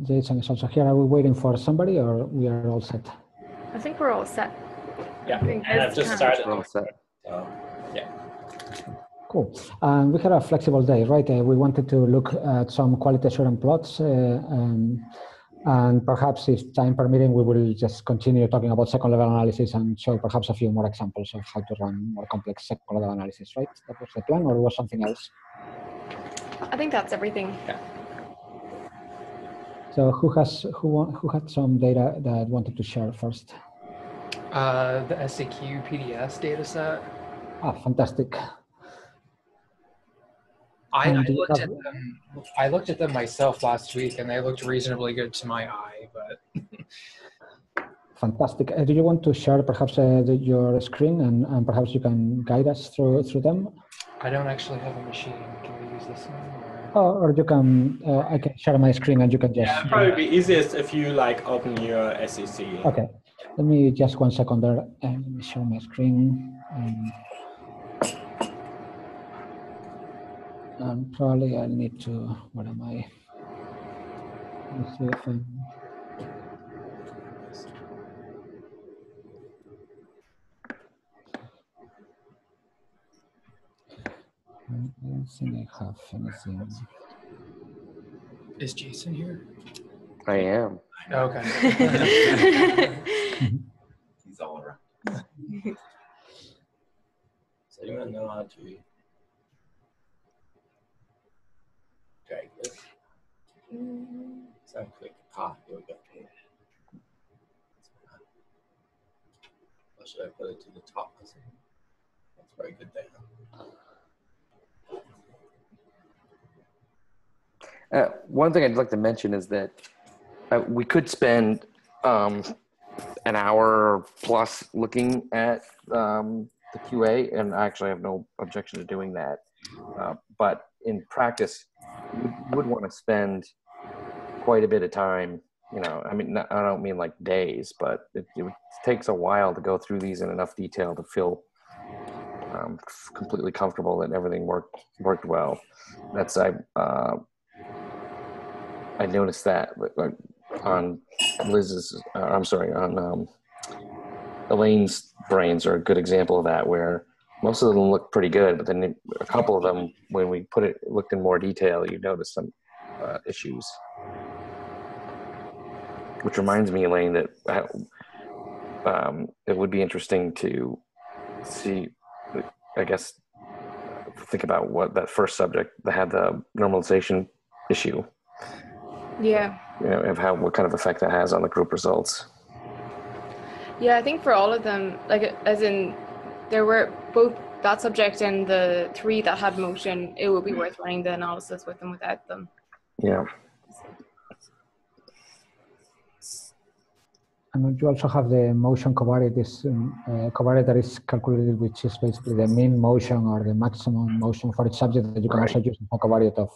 Jason is also here. Are we waiting for somebody, or we are all set? I think we're all set. Yeah, and I've just started. We're all set. So, yeah. Cool. We had a flexible day, right? We wanted to look at some quality assurance plots, and perhaps if time permitting, we will just continue talking about second level analysis and show perhaps a few more examples of how to run more complex second level analysis, right? That was the plan, or was something else? I think that's everything. Yeah. So who had some data that wanted to share first? The SAQ PDS data set. Ah, fantastic. I looked at them myself last week, and they looked reasonably good to my eye. But fantastic. Do you want to share perhaps your screen and perhaps you can guide us through them? I don't actually have a machine. Can we use this one? Or you can, I can share my screen and you can just... Yeah, it'd probably be easiest if you like open your SEC. Okay, let me just 1 second there and let me share my screen. And probably I'll need to, where am I? Let's see if I'm... I don't think I have anything. Is Jason here? I am. Okay. He's all around. So you want to know how to drag this? So click. Ah, here we go. Or should I put it to the top? That's very good there. One thing I'd like to mention is that we could spend an hour plus looking at the QA, and I actually have no objection to doing that. But in practice, you would want to spend quite a bit of time. You know, I mean, I don't mean like days, but it takes a while to go through these in enough detail to feel completely comfortable that everything worked well. That's I noticed that on Liz's, I'm sorry, on Elaine's brains are a good example of that, where most of them look pretty good, but then a couple of them, when we looked in more detail, you notice some issues. Which reminds me, Elaine, that it would be interesting to see, I guess, think about what that first subject that had the normalization issue. Yeah. You know, of what kind of effect that has on the group results. Yeah, I think for all of them, like as in, there were both that subject and the 3 that had motion, it would be worth running the analysis with them without them. Yeah. And you also have the motion covariate, covariate that is calculated, which is basically the mean motion or the maximum motion for each subject that you can also use the covariate of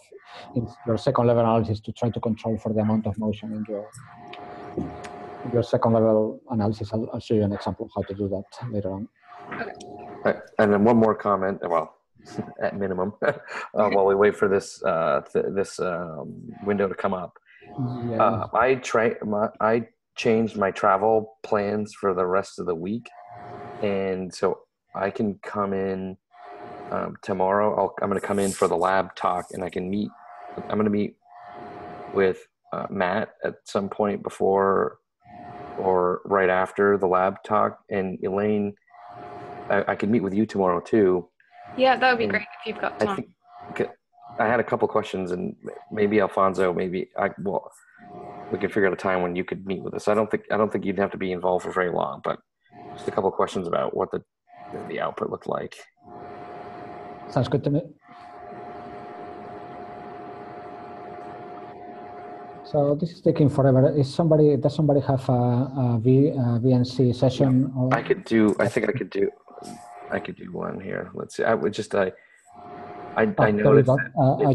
in your second level analysis to try to control for the amount of motion in your second level analysis. I'll show you an example of how to do that later on. Okay. And then one more comment, well, at minimum, while we wait for this window to come up. Yeah. I changed my travel plans for the rest of the week, and so I can come in tomorrow. I'm going to come in for the lab talk, and I'm going to meet with Matt at some point before or right after the lab talk, and Elaine, I could meet with you tomorrow too. Yeah, that would be great if you've got time. I had a couple questions, and maybe Alfonso, we could figure out a time when you could meet with us. I don't think you'd have to be involved for very long, but just a couple of questions about what the output looked like. Sounds good to me. So this is taking forever. Does somebody have a VNC session? Or? I think I could do one here. Let's see. I noticed. I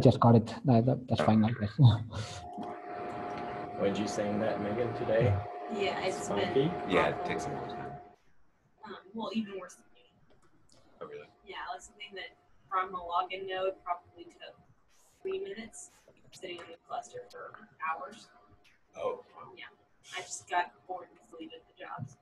just got it. That's fine, I guess. Were you saying that, Megan, today? Yeah, it's been. Yeah, it takes a long time. Well, even worse than me. Oh, really? Yeah, like something that from a login node probably took 3 minutes, sitting in the cluster for hours. Oh. Yeah, I just got bored and deleted the jobs.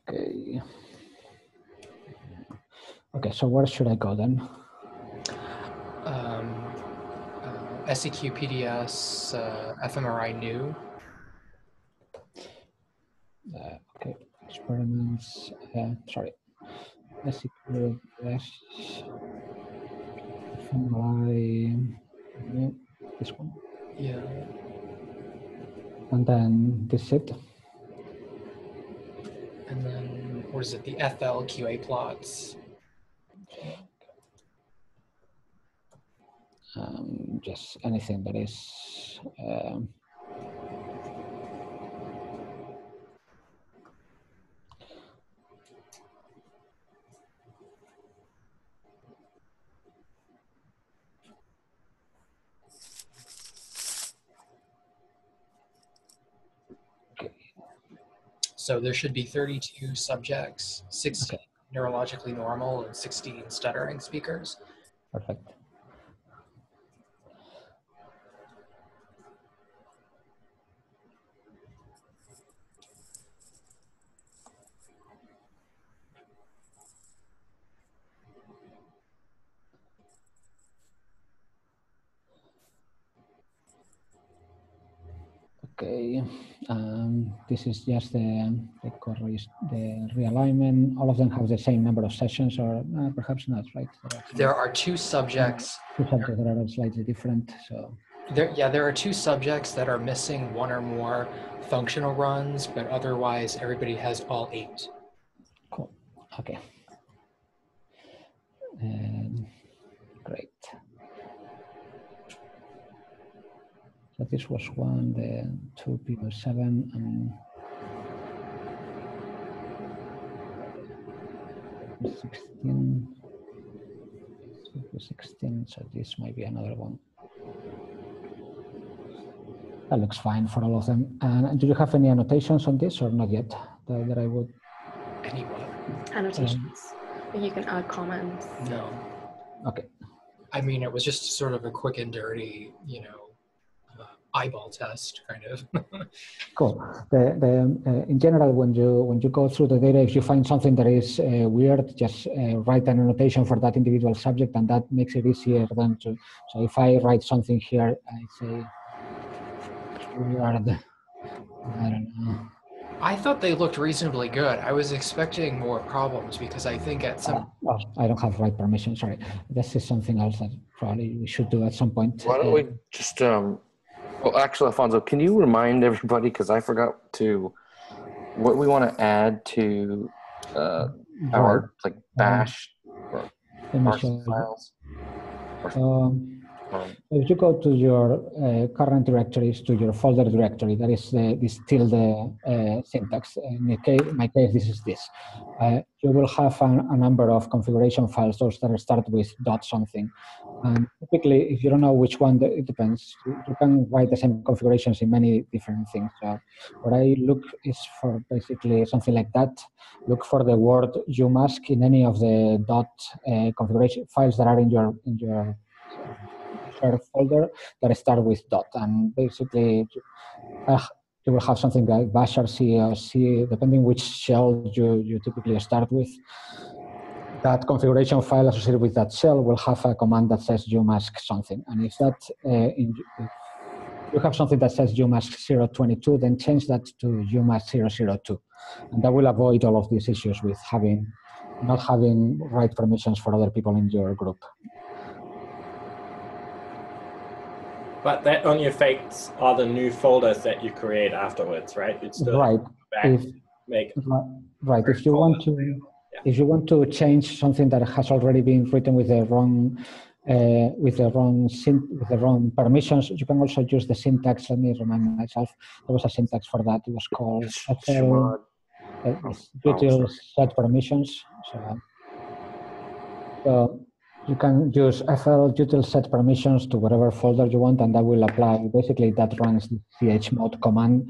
Okay. Okay, so where should I go then? SEQ PDS fMRI new. Okay, experiments. Sorry. SEQS. FMRI. This one. Yeah. And then this it. And then what is it? The FL QA plots. Just anything that is So there should be 32 subjects, 16 okay, neurologically normal, and 16 stuttering speakers. perfect. Okay, this is just the realignment. All of them have the same number of sessions, or perhaps not, right? There are two subjects. Two subjects that are slightly different. So There are two subjects that are missing one or more functional runs, but otherwise everybody has all 8. cool. Okay. Great. So this was one, the 2 PO7, and 16. 16, so this might be another one. That looks fine for all of them. And do you have any annotations on this or not yet that I would? Any what? Annotations. You can add comments. No. Okay. I mean, it was just sort of a quick and dirty, eyeball test, kind of. Cool. In general, when you go through the data, if you find something that is weird, just write an annotation for that individual subject, and that makes it easier than to. So if I write something here, I say weird. I don't know. I thought they looked reasonably good. I was expecting more problems because I think at some. I don't have write permission. Sorry, this is something else that probably we should do at some point. Why don't we just well, actually, Alfonso, can you remind everybody, because I forgot what we want to add to our bash or parsing files? If you go to your current directories, to your folder directory, that is this tilde syntax. In my case, this is this. You will have a number of configuration files, those that start with dot something. And typically, if you don't know which one, it depends. You can write the same configurations in many different things. So what I look is for basically something like that. Look for the word umask in any of the dot configuration files that are in your shared folder that start with dot, and basically you will have something like bash RC or C, depending which shell you typically start with. That configuration file associated with that shell will have a command that says umask something, and if that if you have something that says umask 022, then change that to umask 002, and that will avoid all of these issues with not having write permissions for other people in your group. But that only affects all the new folders that you create afterwards, right? It's still right. Right. If you want to change something that has already been written with the wrong permissions, you can also use the syntax. Let me remind myself. There was a syntax for that. It was called util set permissions. So you can use FL util set permissions to whatever folder you want, and that will apply. Basically, that runs the chmod command.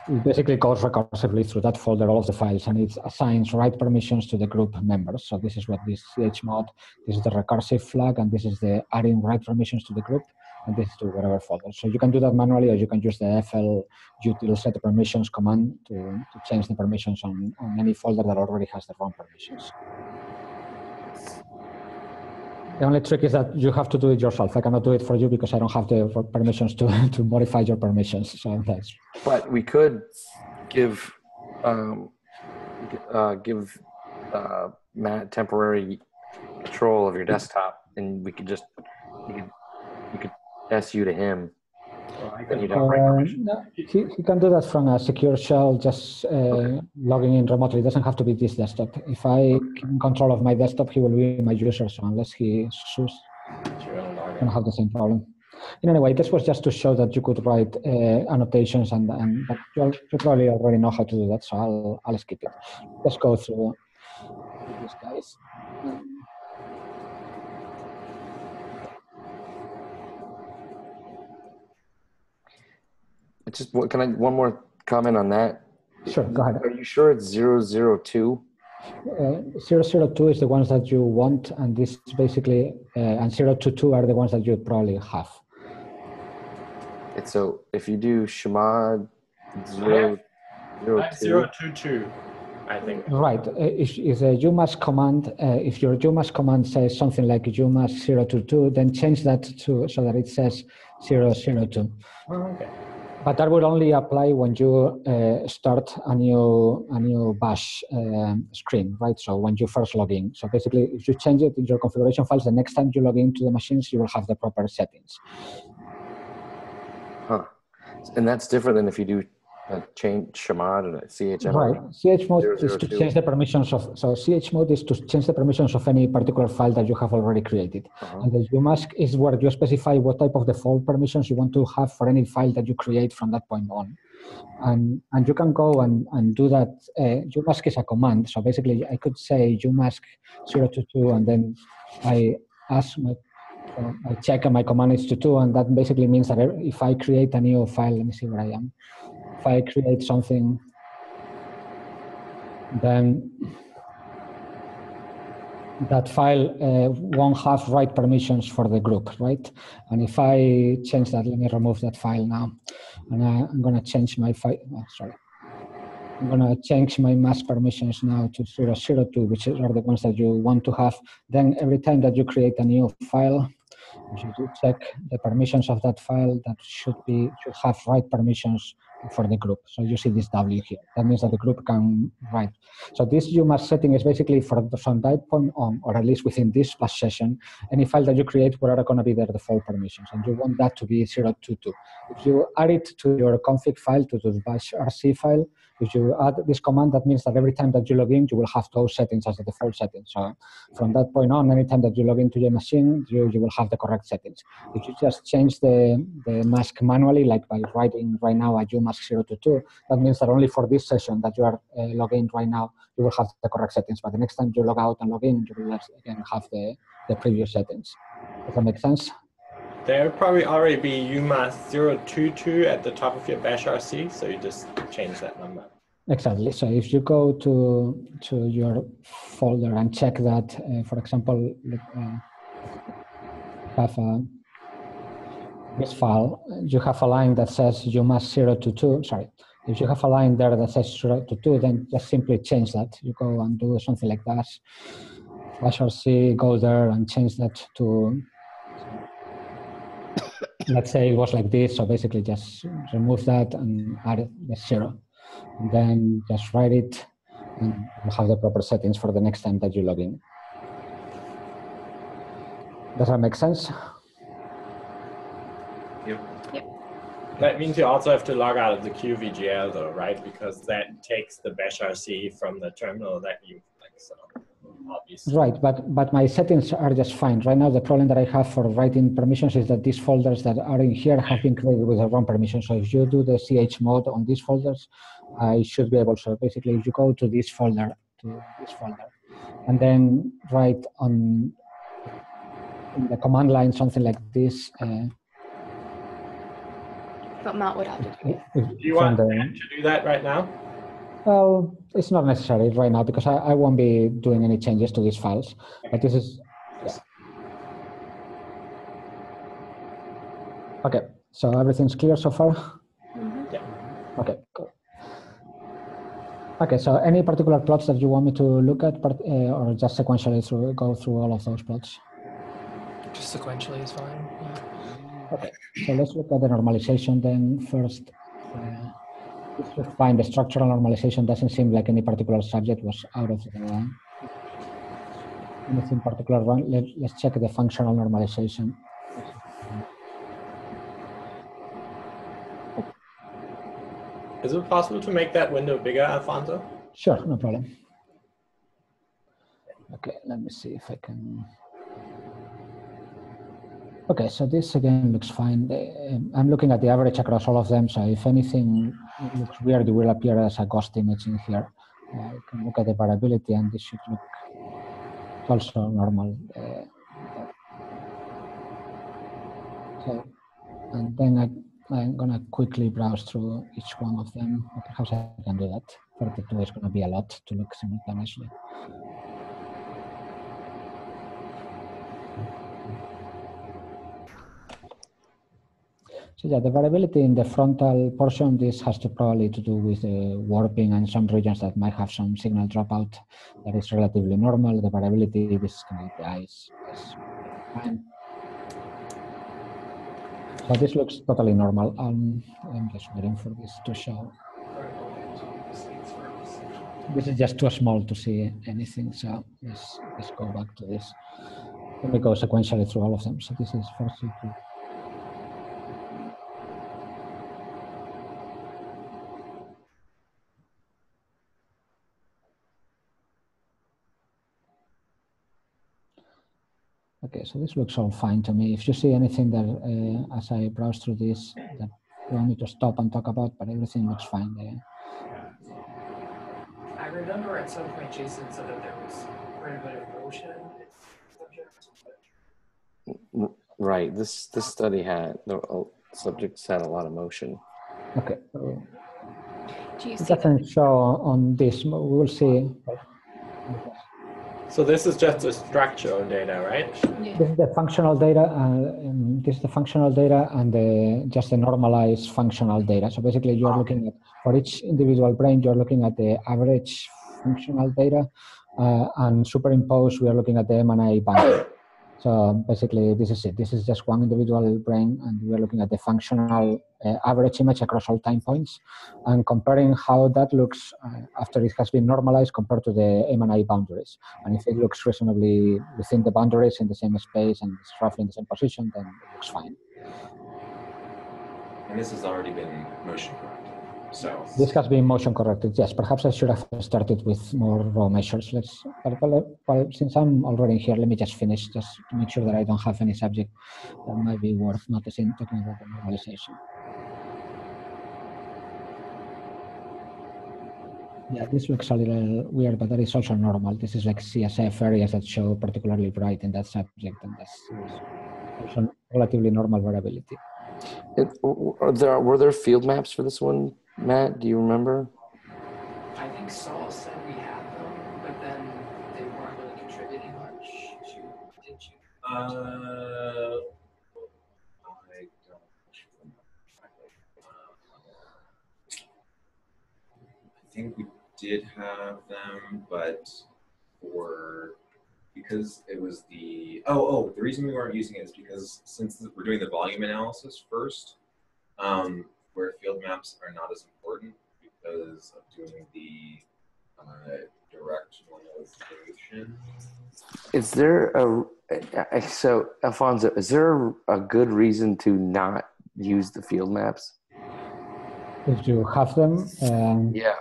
It basically goes recursively through that folder, all of the files, and it assigns write permissions to the group members. So this is what this chmod, this is the recursive flag, and this is the adding write permissions to the group, and this is to whatever folder. So you can do that manually, or you can use the fl util set permissions command to change the permissions on any folder that already has the wrong permissions. The only trick is that you have to do it yourself. I cannot do it for you because I don't have the permissions to modify your permissions. So that's. But we could give Matt temporary control of your desktop, and we could just you could SU to him. No, he can do that from a secure shell, just logging in remotely. It doesn't have to be this desktop. If I keep in control of my desktop, he will be my user. So unless he sues, I don't have the same problem. In any way, this was just to show that you could write annotations, but you probably already know how to do that. So I'll skip it. Let's go through these guys. Just can I one more comment on that? Sure, go ahead. Are you sure it's 002? 002 is the ones that you want, and this is basically and 022 are the ones that you probably have. So if you do chmod 002, 022, I think. Right. If the umask command, if your umask command says something like umask 022, then change that to so that it says 002. Oh, okay. But that will only apply when you start a new bash screen, right? So when you first log in. So basically, if you change it in your configuration files, the next time you log into the machines, you will have the proper settings. Huh. And that's different than if you do change chmod and a chmod. Right. Chmod is to change the permissions of. So chmod is to change the permissions of any particular file that you have already created. And the umask is where you specify what type of default permissions you want to have for any file that you create from that point on. And you can go and do that. Umask is a command. So basically, I could say umask 022, and then I check my command is to 2, and that basically means that if I create a new file, let me see where I am. If I create something, then that file won't have write permissions for the group, right? And if I change that, let me remove that file now. And I'm going to change my file, I'm going to change my mask permissions now to 002, which are the ones that you want to have. Then every time that you create a new file, you should check the permissions of that file that should have write permissions for the group. So you see this W here. That means that the group can write. So this umask setting is basically from that point on, or at least within this bash session, any file that you create, where are going to be the default permissions, and you want that to be 022. If you add it to your config file, to the bash RC file, if you add this command, that means that every time that you log in, you will have those settings as the default settings. So from that point on, anytime that you log into your machine, you will have the correct settings. If you just change the mask manually, like by writing right now a umask 022, that means that only for this session that you are logged in right now, you will have the correct settings. But the next time you log out and log in, you will again have the previous settings. Does that make sense? There would probably already be umask 022 at the top of your bash RC, so you just change that number. Exactly. So if you go to your folder and check that, for example, have this file, you have a line that says umask 022. Sorry, if you have a line there that says 022, then just simply change that. You go and do something like that. Bash RC, go there and change that to. Let's say it was like this, so basically just remove that and add the 0. And then just write it, and you have the proper settings for the next time that you log in. Does that make sense? Yep. That means you also have to log out of the QVGL though, right? Because that takes the bash RC from the terminal that you like, so. Obviously. Right, but my settings are just fine. Right now, the problem that I have for writing permissions is that these folders that are in here have been created with the wrong permission. So if you do the chmod on these folders, I should be able to. So basically, if you go to this folder, and then write in the command line something like this, But Matt would have to do it. Do you want Matt to do that right now? Well, it's not necessary right now because I won't be doing any changes to these files. But this is, yeah. Okay, so everything's clear so far? Mm-hmm. Yeah. Okay, cool. Okay, so any particular plots that you want me to look at, or just sequentially go through all of those plots? Just sequentially is fine. Yeah. Okay, so let's look at the normalization then first. It's just fine. The structural normalization doesn't seem like any particular subject was out of the anything particular wrong. Let's check the functional normalization. Is it possible to make that window bigger, Alfonso? Sure, no problem. Okay, let me see if I can. Okay, so this again looks fine. I'm looking at the average across all of them, so if anything looks weird, it will appear as a ghost image in here. You can look at the variability, and this should look also normal. So, and then I'm gonna quickly browse through each one of them. Perhaps I can do that. 32 is gonna be a lot to look simultaneously. So yeah, the variability in the frontal portion, this has to probably to do with the warping and some regions that might have some signal dropout that is relatively normal. The variability, this is kind of the eyes. Fine. So this looks totally normal. I'm just waiting for this to show. This is just too small to see anything, so let's go back to this. Let me go sequentially through all of them. So this is first. Okay, so this looks all fine to me. If you see anything that, as I browse through this, that you want me to stop and talk about, but everything looks fine there. I remember at some point Jason said that there was quite a bit of motion. Right. This study had the subjects had a lot of motion. Okay. It doesn't show on this. We will see. So this is just the structural data, right? Yeah. This is the functional data. This is the functional data and just the normalized functional data. So basically, you are looking at for each individual brain, you are looking at the average functional data, and superimposed, we are looking at the M&I boundary. So basically, this is it. This is just one individual brain, and we are looking at the functional average image across all time points, and comparing how that looks after it has been normalized compared to the M&I boundaries. And if it looks reasonably within the boundaries in the same space and it's roughly in the same position, then it looks fine. And this has already been motion corrected. So this has been motion corrected. Yes, perhaps I should have started with more raw measures. Well, since I'm already here, let me just finish, just to make sure that I don't have any subject that might be worth noticing, talking about the normalization. Yeah, this looks a little weird, but that is also normal. This is like CSF areas that show particularly bright in that subject, and that's also relatively normal variability. Were there field maps for this one, Matt? Do you remember? I think Saul said we had them, but then they weren't really contributing much. Didn't you? I don't I think we did have them, but because it was the the reason we weren't using it is because since we're doing the volume analysis first, where field maps are not as important because of doing the direct normalization. Is there so Alfonso, is there a good reason to not use the field maps? If you have them, yeah.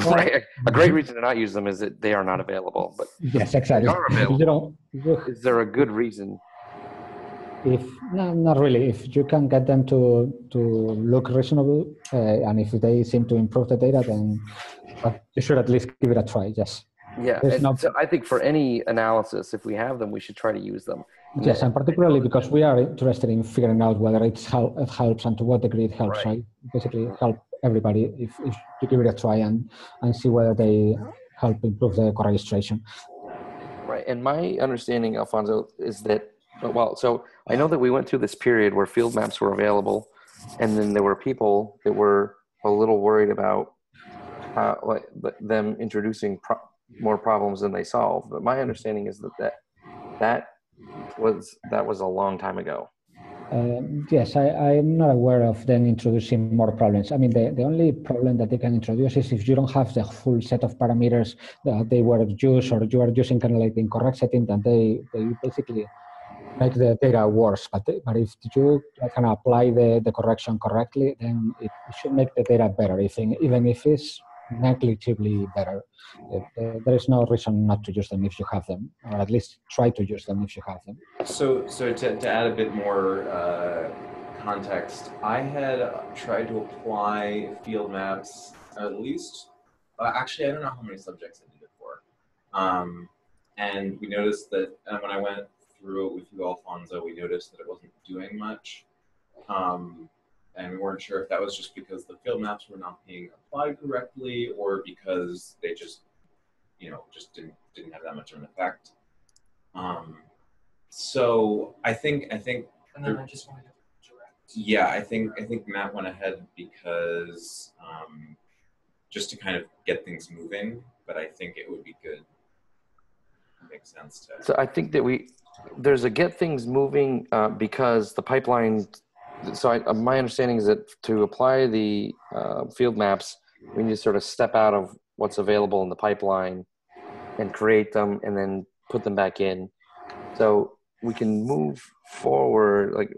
Right. A great reason to not use them is that they are not available. But yes, exactly. They are available. Is there a good reason? No, not really. If you can get them to look reasonable, and if they seem to improve the data, then you should at least give it a try. Yes. Yeah, There's and no- so I think for any analysis, if we have them, we should try to use them. Yes, and particularly because we are interested in figuring out whether it helps and to what degree it helps. Right. I basically help everybody if you give it a try and see whether they help improve the co-registration. Right, and my understanding, Alfonso, is that, well, so I know that we went through this period where field maps were available, and then there were people that were a little worried about them introducing more problems than they solved. But my understanding is that was a long time ago. Yes, I'm not aware of them introducing more problems. I mean, the only problem that they can introduce is if you don't have the full set of parameters that they were used, or you are using kind of like the incorrect setting, that they basically make the data worse. But if you can apply the correction correctly, then it should make the data better, even if it's negligibly better. There is no reason not to use them if you have them, or at least try to use them if you have them. So to add a bit more context, I had tried to apply field maps at least. Actually, I don't know how many subjects I did it for. And we noticed that when I went through it with you, Alfonso, we noticed that it wasn't doing much. And we weren't sure if that was just because the field maps were not being applied correctly, or because they just, just didn't have that much of an effect. So I think. And then I just wanted to direct. Yeah, I think Matt went ahead because just to kind of get things moving, but I think it would be good. It makes sense to. So I think that there's a get things moving because the pipeline. So my understanding is that to apply the field maps, we need to sort of step out of what's available in the pipeline and create them and then put them back in. So we can move forward,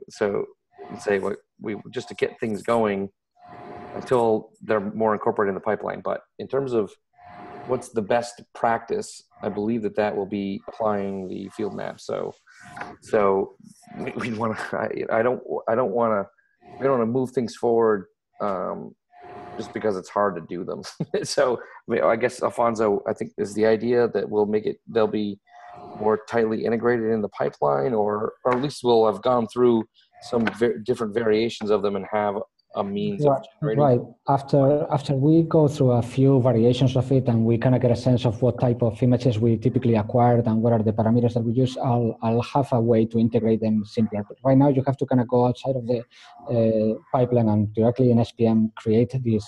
say we just to get things going until they're more incorporated in the pipeline. But in terms of what's the best practice, I believe that will be applying the field map. So we want to. I don't want to move things forward just because it's hard to do them. So I guess Alfonso, I think is the idea that they'll be more tightly integrated in the pipeline, or at least we'll have gone through some different variations of them and have a means of generating. Right. After we go through a few variations of it and we kind of get a sense of what type of images we typically acquired and what are the parameters that we use, I'll have a way to integrate them simpler. But right now you have to kind of go outside of the pipeline and directly in SPM create these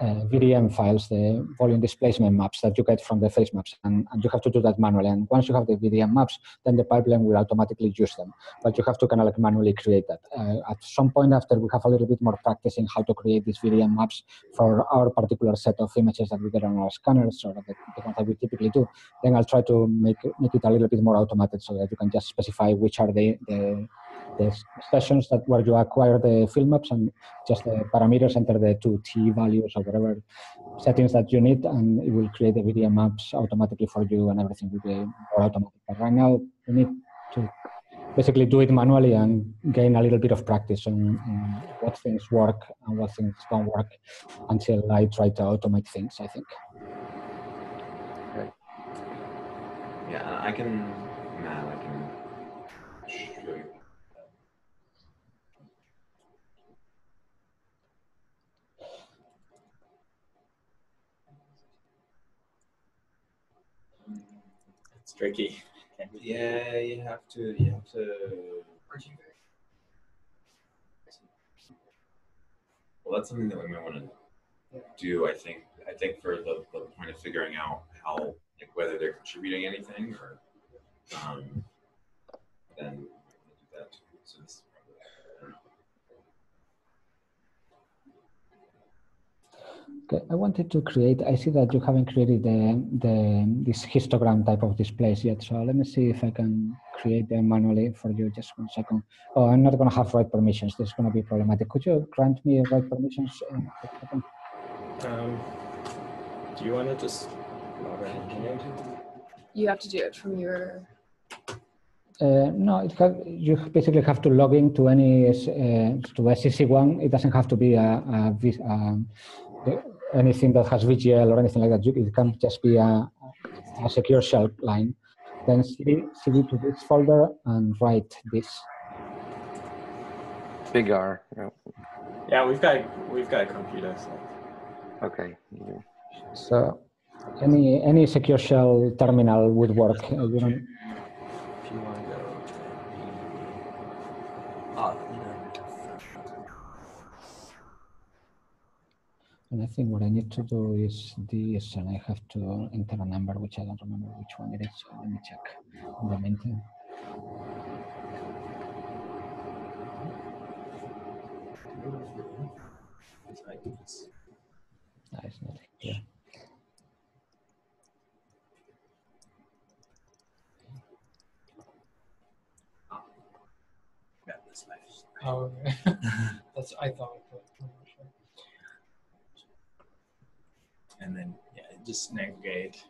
VDM files, the volume displacement maps that you get from the face maps, and you have to do that manually. And once you have the VDM maps, then the pipeline will automatically use them. But you have to kind of like manually create that. At some point after we have a little bit more practice in how to create these VDM maps for our particular set of images that we get on our scanners, or the ones that we typically do, then I'll try to make it a little bit more automated so that you can just specify which are the sessions where you acquire the field maps, and just the parameters, enter the 2T values or whatever settings that you need, and it will create the VDM maps automatically for you, and everything will be more automatic. But right now, we need to basically do it manually and gain a little bit of practice on what things work and what things don't work until I try to automate things, I think. Yeah, I can show you. It's tricky. Yeah, you have to. Well, that's something that we might want to do. I think for the point of figuring out how, whether they're contributing anything, or then we want to do that too. So this is probably, I don't know. Okay, I wanted to create, I see that you haven't created this histogram type of displays yet, so let me see if I can create them manually for you. Just 1 second. Oh, I'm not going to have write permissions. This is going to be problematic. Could you grant me write permissions in a second? Do you want to just log in? You have to do it from your. No, you basically have to log in to any to SCC1. It doesn't have to be anything that has VGL or anything like that. It can just be a secure shell line. Then cd to this folder and write this. Big R. Yeah. Yeah, we've got a computer. So. Okay. Yeah. So any secure shell terminal would work. You don't. If you want to go to And I think what I need to do is this, and I have to enter a number which I don't remember which one it is. So let me check in the meantime. It's not here. Oh, that's I thought. But I'm not sure. And then just navigate.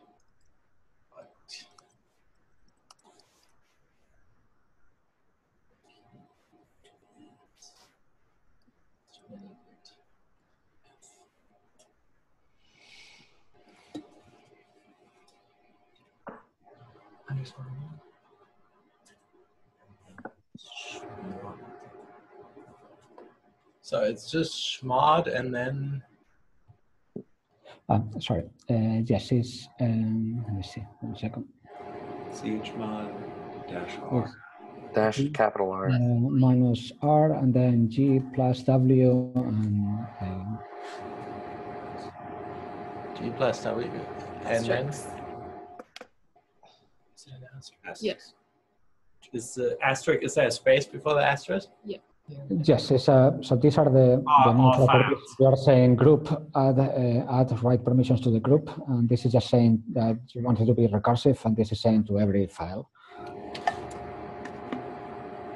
So it's just schmod and then. Sorry. Yes, it's. Let me see. 1 second. chmod -r. Yes. Dash capital R. Minus R and then G plus W and G plus W. And then. Asterisks. Is it an asterisk? Yes. Is the asterisk, is there a space before the asterisk? yes, it's so these are the main all properties. files. You are saying group, add write permissions to the group, and this is just saying that you want it to be recursive, and this is saying to every file.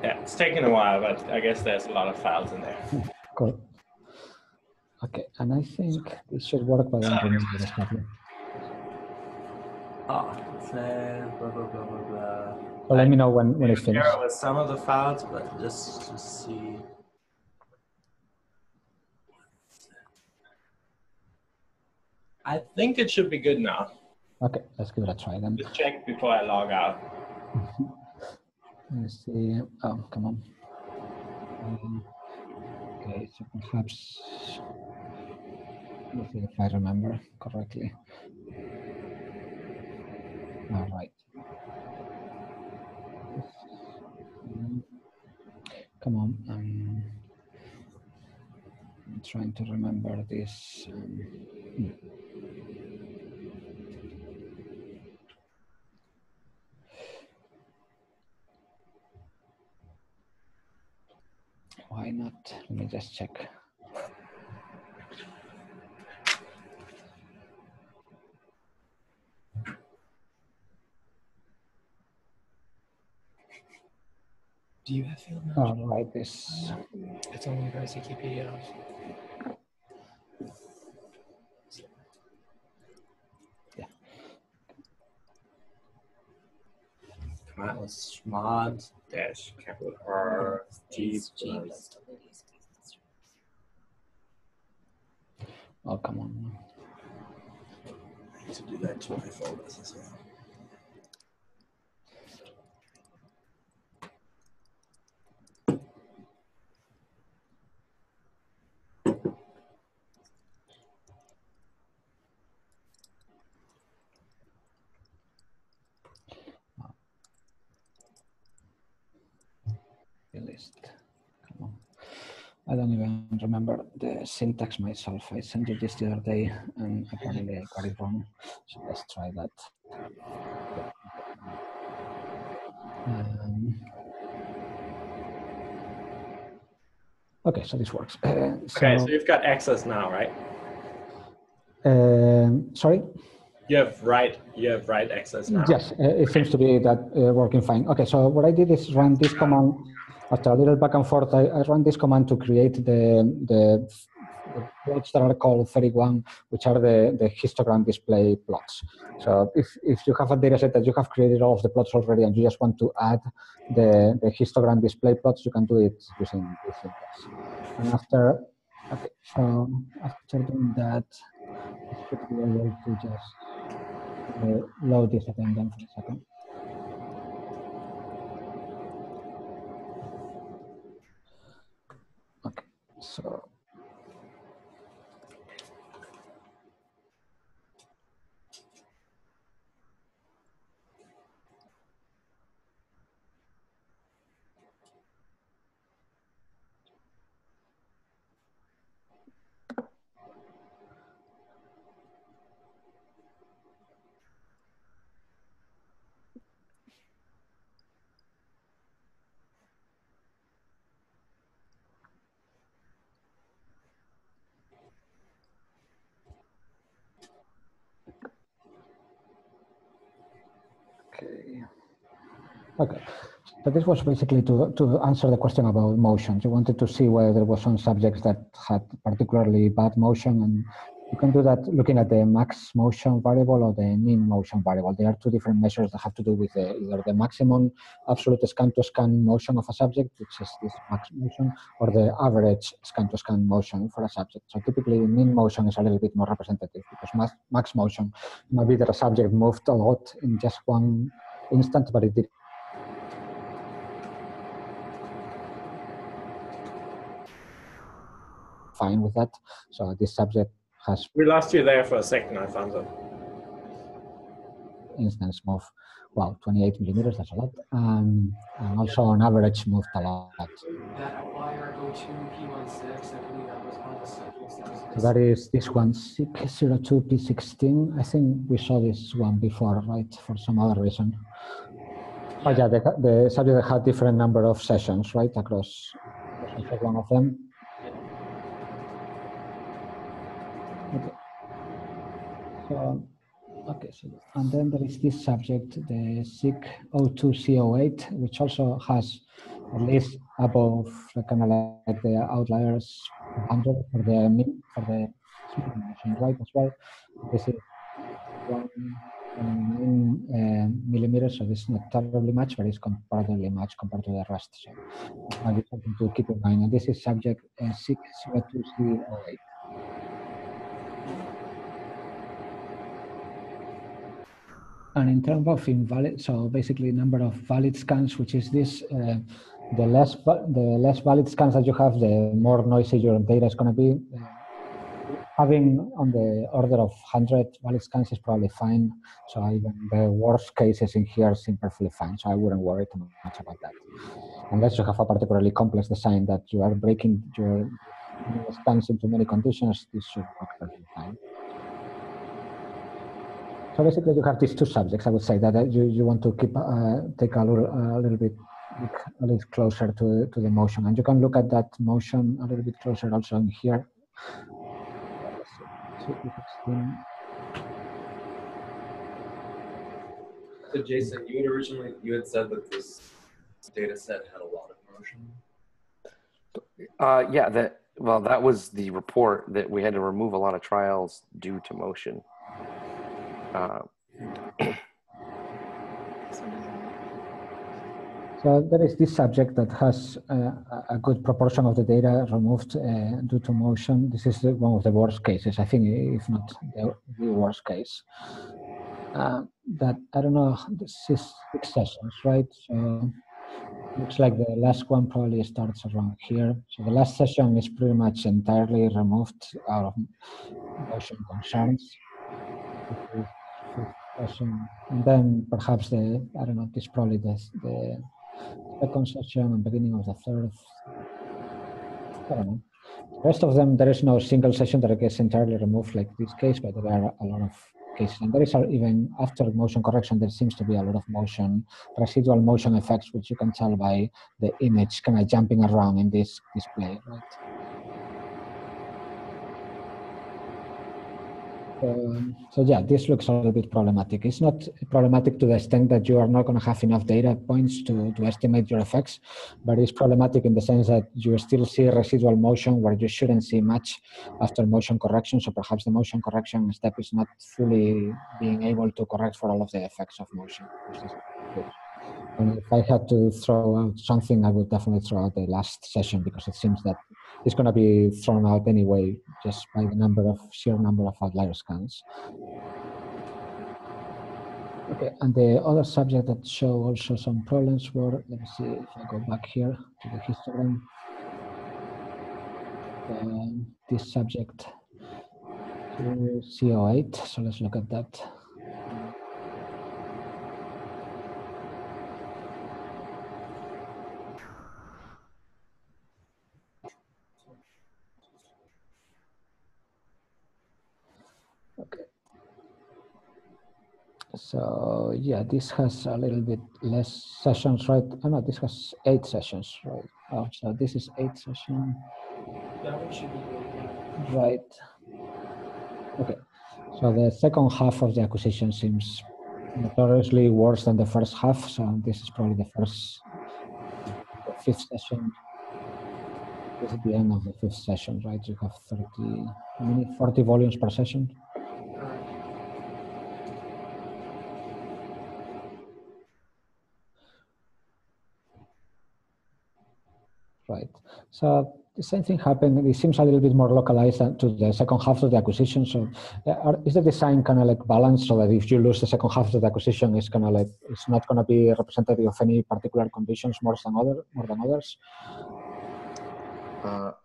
Yeah, it's taking a while, but I guess there's a lot of files in there. Cool. Okay, and I think this should work, but I don't remember exactly. It's blah, blah, blah, blah, blah. So let me know when it's finished. Error with some of the files, but just to see. I think it should be good now. Okay, let's give it a try then. Just check before I log out. Let's see. Oh, come on. Okay, so perhaps, let's see if I remember correctly. All right. Come on. I'm trying to remember this. Why not? Let me just check. Do you have field notes? All right, this. It's only for CKP. Command was schmod dash capital R G plus. Oh, come on. I need to do that to my folders as well. The list. Come on. I don't even remember the syntax myself. I sent you this the other day, and apparently I got it wrong. So let's try that. Okay, so this works. Okay, so you've got access now, right? Sorry? You have write access now. Yes, it seems to be that working fine. Okay, so what I did is run this command. After a little back and forth, I ran this command to create the plots that are called 31, which are the histogram display plots. So if you have a data set that you have created all of the plots already and you just want to add the histogram display plots, you can do it using this syntax. And after doing that, should be able to just load this again then for a second. Okay, so. Okay, so this was basically to answer the question about motion. You wanted to see whether there was some subjects that had particularly bad motion, and you can do that looking at the max motion variable or the mean motion variable. There are two different measures that have to do with either the maximum absolute scan-to-scan motion of a subject, which is this max motion, or the average scan-to-scan motion for a subject. So typically mean motion is a little bit more representative because max motion might be that a subject moved a lot in just one instant, but it did fine with that. So this subject has We lost you there for a second, Alfonso. instance move, well, 28 millimeters, that's a lot. And also on average moved a lot. That outlier 02P16, I believe that was one of the subjects that was So that is this one, 602P16. I think we saw this one before, right, for some other reason. Yeah. Oh yeah, the subject had different number of sessions, right, across one of them. Okay. So, okay, so, and then there is this subject, the SIG02C08, which also has at least above kind of like the outliers 100 for the small motion, right, as well. This is 129 millimeters, so this is not terribly much, but it's comparatively much compared to the rest. So might be something to keep in mind. And this is subject SIG02C08. And in terms of invalid, so basically number of valid scans, which is this, the less valid scans that you have, the more noisy your data is going to be. Having on the order of 100 valid scans is probably fine. So even the worst cases in here seem perfectly fine. So I wouldn't worry too much about that. Unless you have a particularly complex design that you are breaking your scans into many conditions, this should work perfectly fine. So basically, you have these two subjects. I would say that you want to keep take a little bit closer to the motion, and you can look at that motion a little bit closer also in here. So Jason, you had said that this data set had a lot of motion. Yeah, that was the report that we had to remove a lot of trials due to motion. So there is this subject that has a good proportion of the data removed due to motion. This is one of the worst cases, I think, if not the worst case. That, I don't know, this is 6 sessions, right? So looks like the last one probably starts around here. So the last session is pretty much entirely removed out of motion concerns. This is 5th session. And then perhaps I don't know, this is probably the second session and beginning of the 3rd. I don't know. The rest of them, there is no single session that gets entirely removed like this case, but there are a lot of cases. And there is even after motion correction, there seems to be a lot of residual motion effects, which you can tell by the image kind of jumping around in this display, right? So yeah, this looks a little bit problematic. It's not problematic to the extent that you are not going to have enough data points to estimate your effects, but it's problematic in the sense that you still see residual motion where you shouldn't see much after motion correction. So perhaps the motion correction step is not fully being able to correct for all of the effects of motion. And if I had to throw out something, I would definitely throw out the last session because it seems that it's going to be thrown out anyway, just by the sheer number of outlier scans. Okay, and the other subject that show also some problems were, let me see if I go back here to the histogram. This subject to CO8, so let's look at that. Okay. So yeah, this has a little bit less sessions, right? Oh no, this has 8 sessions, right? Oh, so this is 8 sessions. That one should be good. Right. Okay. So the second half of the acquisition seems notoriously worse than the first half. So this is probably the 5th session. This is the end of the 5th session, right? You have 30, how many? 40 volumes per session. Right. So the same thing happened. It seems a little bit more localized to the second half of the acquisition. So is the design kind of like balanced so that if you lose the second half of the acquisition, it's kind of like it's not going to be representative of any particular conditions more than others?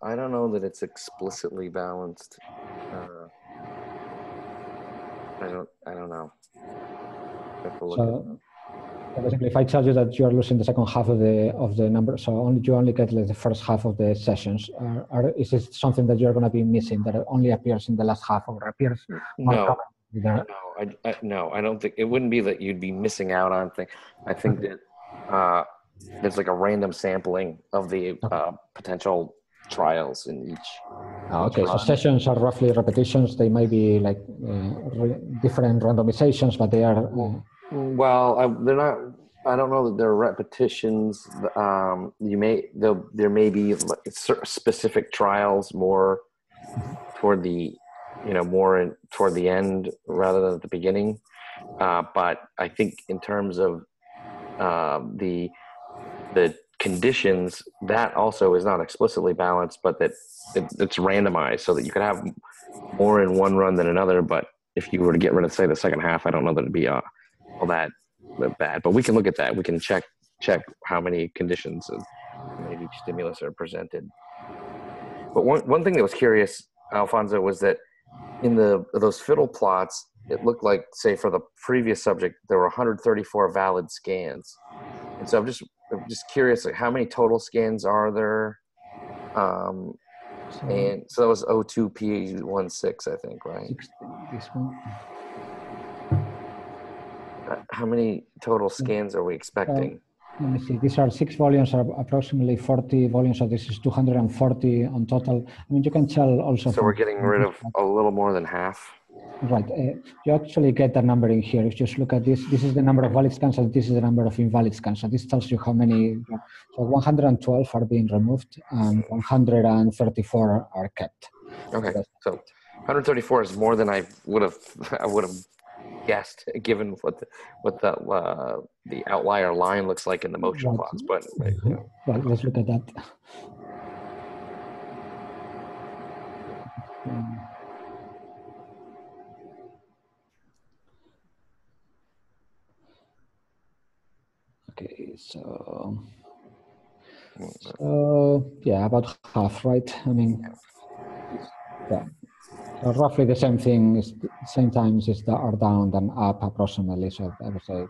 I don't know that it's explicitly balanced. I don't know. I have to look at that. Basically, if I tell you that you are losing the second half of the number, so you only get like the first half of the sessions, is it something that you're going to be missing that only appears in the last half or appears? No, I don't think it wouldn't be that you'd be missing out on things. I think that there's like a random sampling of the potential trials in each. Okay, so sessions are roughly repetitions. They might be like different randomizations, but they are. Well, they're not. I don't know that they're repetitions. There may be specific trials more toward the, toward the end rather than at the beginning. But I think in terms of the conditions, that also is not explicitly balanced, but that it's randomized so that you could have more in one run than another. But if you were to get rid of, say, the second half, I don't know that it'd be all that bad. But we can look at that. We can check how many conditions of maybe stimulus are presented. But one thing that was curious, Alfonso, was that in those fiddle plots, it looked like, say, for the previous subject, there were 134 valid scans. And so I'm just curious, like, how many total scans are there? And so that was O2P16, I think, right? This one. How many total scans are we expecting? Let me see. These are 6 volumes, are approximately 40 volumes. So this is 240 on total. I mean, you can tell also. So we're getting rid of a little more than half. Right. You actually get that number in here. If you just look at this, this is the number of valid scans, and this is the number of invalid scans. So this tells you how many. So 112 are being removed, and 134 are kept. Okay. So 134 is more than I would have guessed, given what the outlier line looks like in the motion plots. But right, let's look at that. Okay, so yeah, about half, right? I mean, yeah. So roughly the same thing, is same times is are down than up approximately. So I would say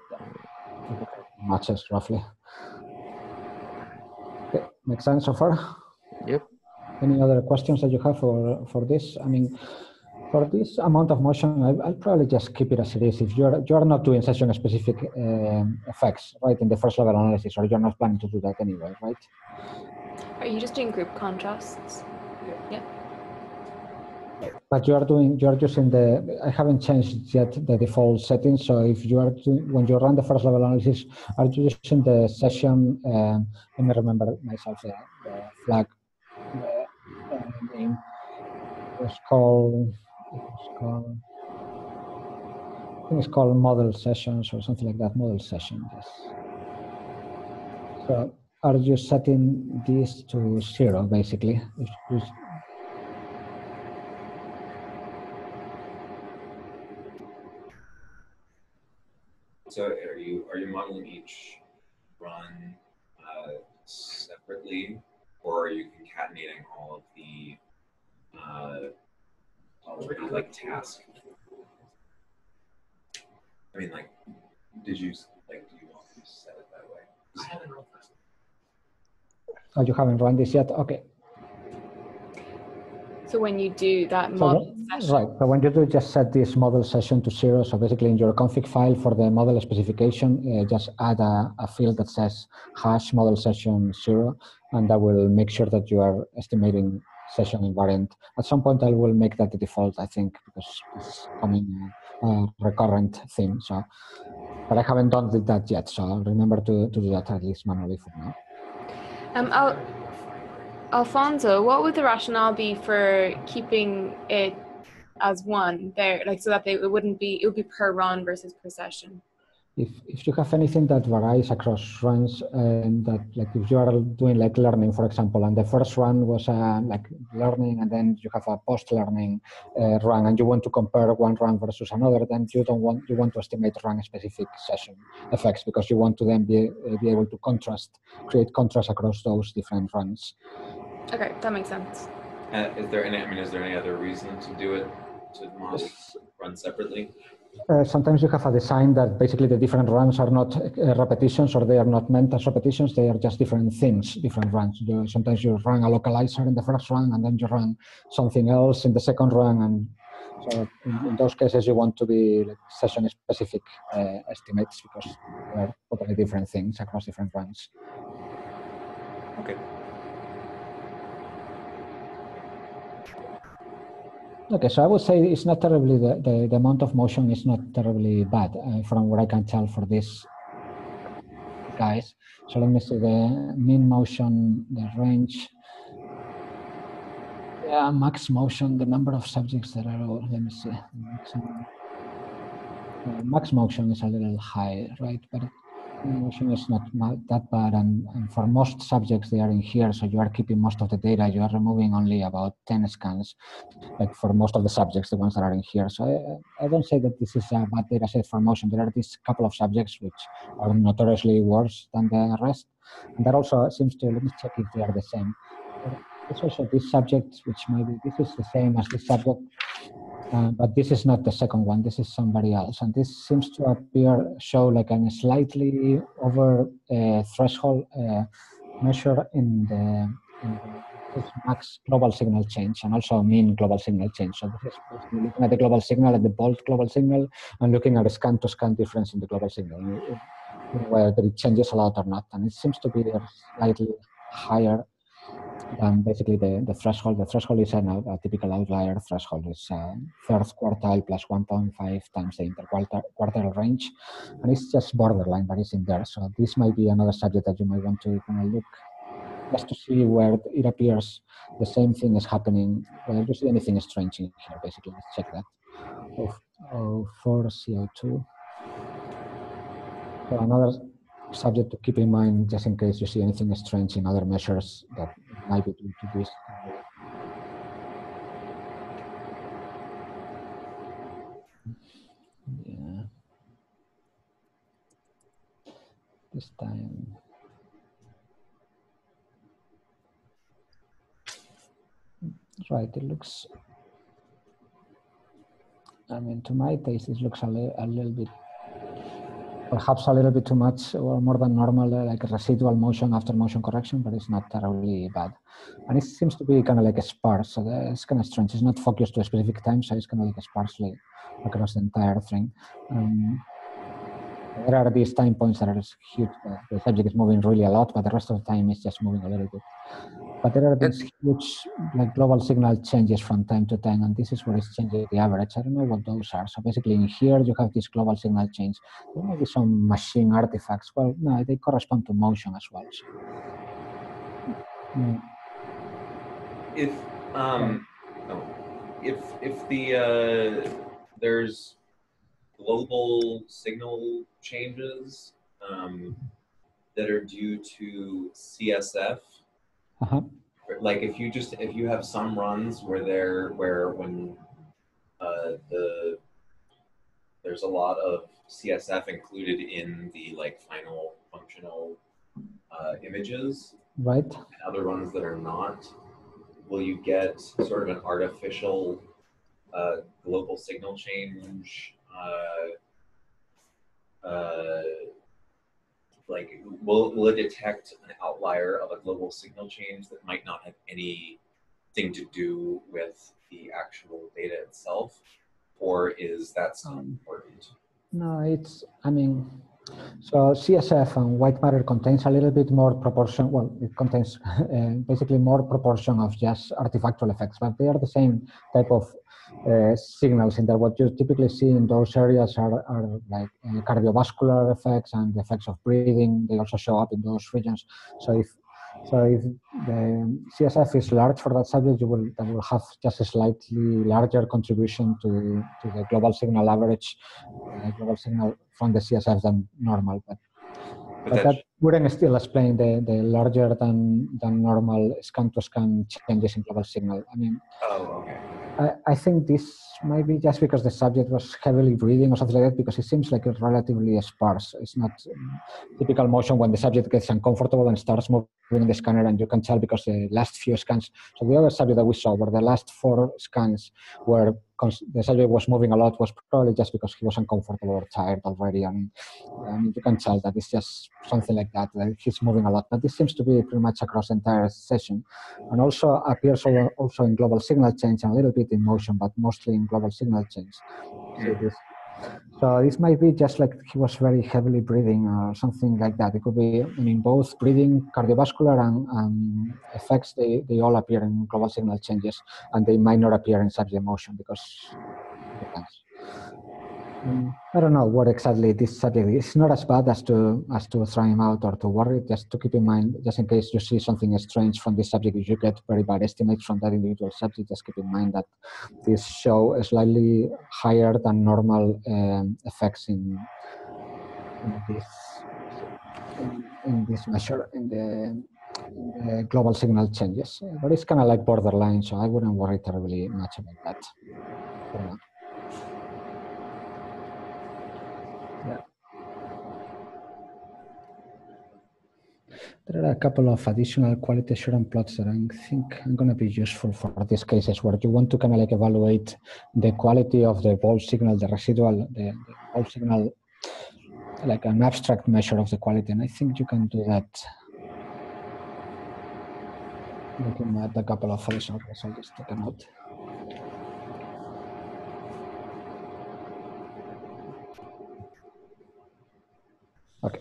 matches roughly. Okay, makes sense so far? Yep. Any other questions that you have for this? I mean, for this amount of motion, I'll probably just keep it as it is. If you're not doing session-specific effects, right, in the first level analysis, or you're not planning to do that anyway, right? Are you just doing group contrasts? Yeah. But you're using I haven't changed yet the default settings. So if you are when you run the first level analysis, are you using the session? Let me remember myself the flag name. I think it's called model sessions or something like that. Model session, yes. So are you setting this to 0, basically? So are you modeling each run separately, or are you concatenating all of the like task? I mean, like, do you want to set it that way? I haven't run this. Oh, you haven't run this yet? Okay. So when you do that model session. Right, so when you do just set this model session to 0, so basically in your config file for the model specification, just add a field that says hash model session 0, and that will make sure that you are estimating session invariant. At some point I will make that the default, I think, because it's becoming a recurrent thing. So, but I haven't done that yet, so I'll remember to do that at least manually for now. Alfonso, what would the rationale be for keeping it as 1 there, like so that it would be per run versus per session? If you have anything that varies across runs, and that, like, if you are doing like learning, for example, and the first run was like learning, and then you have a post-learning run, and you want to compare one run versus another, then you want to estimate run-specific session effects, because you want to then be able to create contrast across those different runs. Okay, that makes sense. Is there any other reason to do it, to model run separately? Sometimes you have a design that basically the different runs are not repetitions, or they are not meant as repetitions. They are just different things, different runs. Sometimes you run a localizer in the first run, and then you run something else in the second run. And so in those cases, you want to be like session-specific estimates, because they are totally different things across different runs. Okay. Okay, so I would say it's not terribly, the amount of motion is not terribly bad from what I can tell for this guys. So let me see the mean motion, the range. Yeah, max motion, the number of subjects that are, let me see, max motion is a little high, right? But motion is not that bad, and for most subjects they are in here, so you are keeping most of the data. You are removing only about 10 scans, like for most of the subjects, the ones that are in here. So I don't say that this is a bad data set for motion. There are these couple of subjects which are notoriously worse than the rest, and that also seems to, let me check if they are the same. There's also this subject, which maybe this is the same as this subject, but this is not the second one. This is somebody else, and this seems to show like a slightly over threshold measure in this max global signal change, and also mean global signal change. So this is basically looking at the global signal, at the bold global signal, and looking at a scan-to-scan difference in the global signal, whether it changes a lot or not. And it seems to be slightly higher than basically the threshold. The threshold is a typical outlier threshold. It's third quartile plus 1.5 times the interquartile range, and it's just borderline, but it's in there. So this might be another subject that you might want to kind of look, just to see where it appears the same thing is happening, whether you see anything strange in here. Basically, let's check that. For CO2. So another subject to keep in mind, just in case you see anything strange in other measures that might be due to this. Yeah. This time. Right, it looks, I mean, to my taste, it looks a little bit, perhaps a little bit too much or more than normal, like residual motion after motion correction, but it's not terribly bad. And it seems to be kind of like a sparse, so it's kind of strange. It's not focused to a specific time, so it's kind of like a sparsely across the entire thing. There are these time points that are huge. The subject is moving really a lot, but the rest of the time it's just moving a little bit. But there are these huge, like, global signal changes from time to time, and this is what is changing the average. I don't know what those are. So basically, in here you have this global signal change. There may be some machine artifacts. Well, no, they correspond to motion as well. So. Yeah. If the there's global signal changes, that are due to CSF. Like if you have some runs where when there's a lot of CSF included in the like final functional images, right? And other runs that are not, will you get sort of an artificial global signal change? Like, will it detect an outlier of a global signal change that might not have anything to do with the actual data itself? Or is that still important? No, I mean, so CSF and white matter contains a little bit more proportion. Well, it contains basically more proportion of just artifactual effects, but they are the same type of signals in that what you typically see in those areas are like cardiovascular effects and the effects of breathing. They also show up in those regions. So if the CSF is large for that subject, that will have just a slightly larger contribution to the global signal average, global signal from the CSF than normal. But that wouldn't still explain the larger than normal scan-to-scan changes in global signal. I mean, I think this might be just because the subject was heavily breathing or something like that, because it seems like it's relatively sparse. It's not typical motion when the subject gets uncomfortable and starts moving in the scanner, and you can tell because the last few scans, so the other subject that we saw where the last 4 scans where the subject was moving a lot was probably just because he was uncomfortable or tired already. And I mean, you can tell that it's just something like that he's moving a lot. But this seems to be pretty much across the entire session, and also appears also in global signal change and a little bit in motion, but mostly in global signal change. So this might be just like he was very heavily breathing or something like that. It could be, I mean, both breathing, cardiovascular, and effects, they all appear in global signal changes, and they might not appear in subject motion because it depends. I don't know what exactly this subject is. It's not as bad as to throw him out or to worry. Just to keep in mind, just in case you see something strange from this subject, if you get very bad estimates from that individual subject, just keep in mind that this show a slightly higher than normal effects in this measure in the global signal changes. But it's kind of like borderline, so I wouldn't worry terribly much about that for now. Yeah. There are a couple of additional quality assurance plots that I think are going to be useful for these cases where you want to kind of like evaluate the quality of the volt signal, the residual, the volt signal, like an abstract measure of the quality. And I think you can do that looking at a couple of additional results. I'll just take a note. Okay.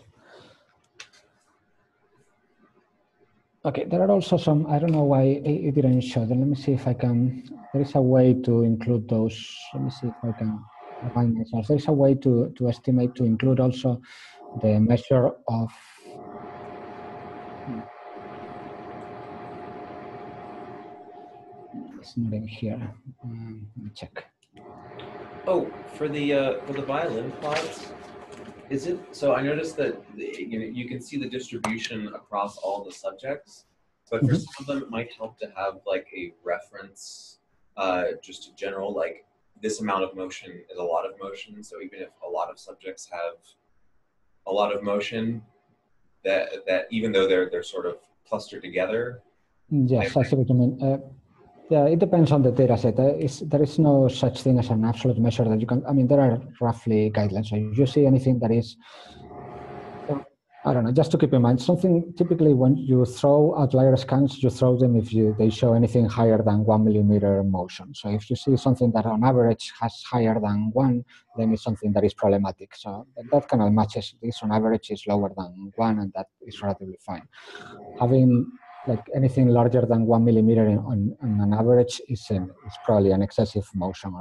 Okay, there are also some, I don't know why it didn't show them. Let me see if I can, there is a way to include those. Let me see if I can remind myself. There's a way to estimate, to include also the measure of, it's not in here. Let me check. Oh, for the violin plots, is it, so I noticed that you can see the distribution across all the subjects, but for some of them it might help to have like a reference, just a general, like this amount of motion is a lot of motion. So even if a lot of subjects have a lot of motion, that even though they're sort of clustered together. Yes, I see what you mean. Yeah, it depends on the data set. There is no such thing as an absolute measure that you can, I mean, there are roughly guidelines. So if you see anything that is, I don't know, just to keep in mind, something typically when you throw outlier scans, you throw them if they show anything higher than 1 millimeter motion. So if you see something that on average has higher than 1, then it's something that is problematic. So that kind of matches this. On average is lower than 1, and that is relatively fine. Having like anything larger than 1 millimeter on an average is probably an excessive motion,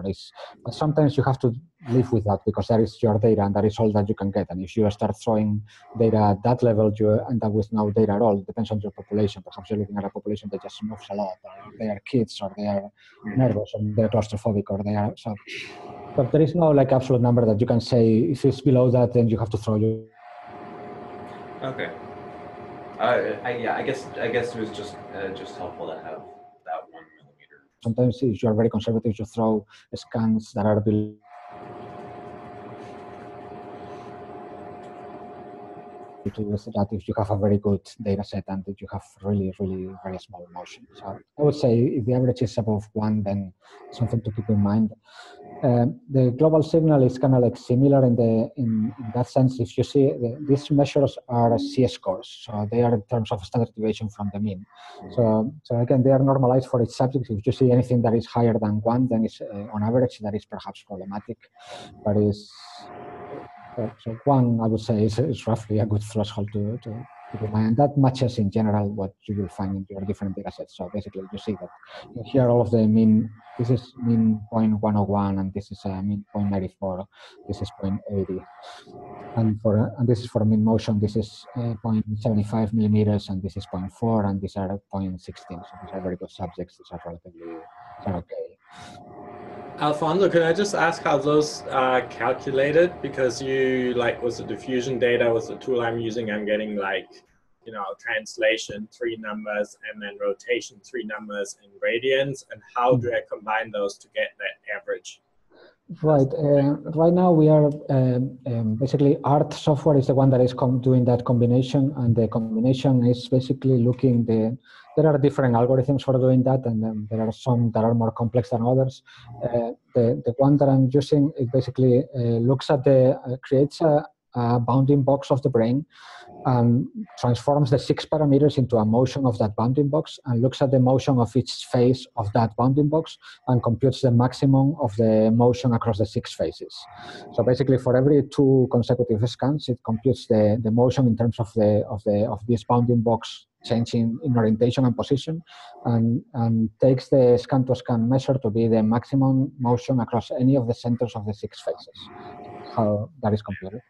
but sometimes you have to live with that because that is your data and that is all that you can get. And if you start throwing data at that level, you end up with no data at all. It depends on your population. Perhaps you're looking at a population that just moves a lot, or they are kids, or they are nervous, or they're claustrophobic, or they are so. But there is no like absolute number that you can say if it's below that, then you have to throw you. Okay. Yeah, I guess it was just helpful to have that 1 millimeter. Sometimes if you are very conservative, you throw scans that are below to use that if you have a very good data set and if you have really very small motion. So I would say if the average is above 1, then something to keep in mind. The global signal is kind of like similar in that sense. If you see, these measures are CS scores, so they are in terms of standard deviation from the mean. So again, they are normalized for each subject. If you see anything that is higher than 1, then it's on average that is perhaps problematic, but so 1, I would say, is roughly a good threshold to keep in mind. And that matches in general what you will find in your different data sets. So basically, you see that here all of the mean, this is mean 0.101, and this is mean 0.94, this is 0.80. And this is for mean motion, this is 0.75 millimeters, and this is 0.4, and these are 0.16. So these are very good subjects. These are okay. Alfonso, can I just ask how those are calculated? Because you, like, with the diffusion data, with the tool I'm using, I'm getting like, translation 3 numbers and then rotation 3 numbers in gradients. And how do I combine those to get that average? Right. Right now we are basically ART software is the one that is doing that combination, and the combination is basically looking there are different algorithms for doing that, and there are some that are more complex than others. The one that I'm using, it basically looks at creates a bounding box of the brain, and transforms the 6 parameters into a motion of that bounding box, and looks at the motion of each phase of that bounding box and computes the maximum of the motion across the 6 phases. So basically, for every 2 consecutive scans, it computes the motion in terms of this bounding box changing in orientation and position, and takes the scan-to-scan measure to be the maximum motion across any of the centers of the 6 phases. How that is computed.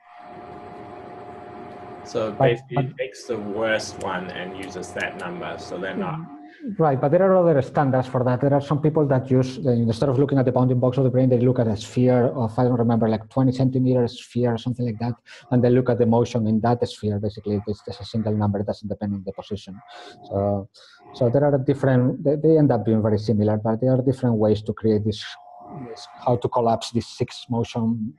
So basically, it takes the worst one and uses that number, so they're not. Right, but there are other standards for that. There are some people that use, instead of looking at the bounding box of the brain, they look at a sphere of, I don't remember, like 20 centimeters sphere or something like that, and they look at the motion in that sphere. Basically, it's just a single number, it doesn't depend on the position. So there are different, they end up being very similar, but there are different ways to create this how to collapse these 6 motion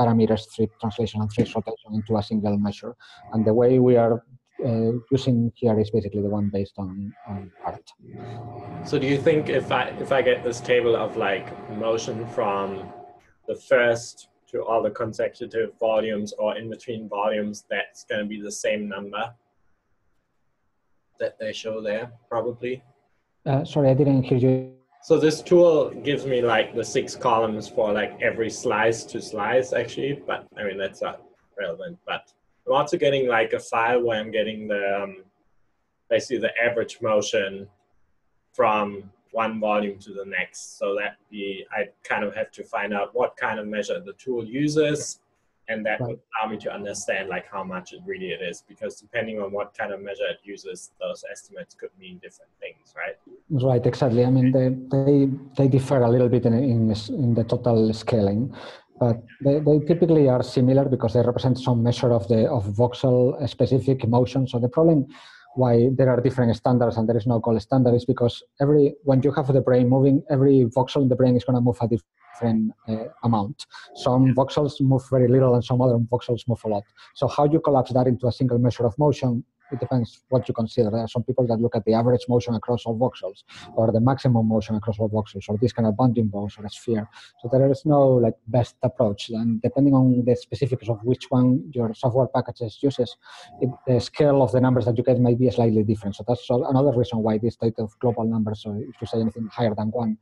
parameters, 3 translation and 3 rotation, into a single measure. And the way we are using here is basically the one based on ART. So do you think if I get this table of like motion from the first to all the consecutive volumes or in between volumes, that's going to be the same number that they show there, probably? Sorry, I didn't hear you. So this tool gives me like the 6 columns for like every slice to slice, actually, but I mean, that's not relevant. But I'm also getting like a file where I'm getting the basically the average motion from one volume to the next. So that I kind of have to find out what kind of measure the tool uses, and that would allow me to understand like how much it really is, because depending on what kind of measure it uses, those estimates could mean different things, right? Right, exactly. I mean, they differ a little bit in the total scaling, but they typically are similar because they represent some measure of voxel specific motion. So the problem why there are different standards and there is no gold standard is because when you have the brain moving, every voxel in the brain is going to move a different amount. Some voxels move very little and some other voxels move a lot. So how you collapse that into a single measure of motion, it depends what you consider. There are some people that look at the average motion across all voxels, or the maximum motion across all voxels, or this kind of bounding box or a sphere. So there is no like best approach, and depending on the specifics of which one your software packages uses, the scale of the numbers that you get might be slightly different. So that's another reason why this type of global numbers, so if you say anything higher than 1,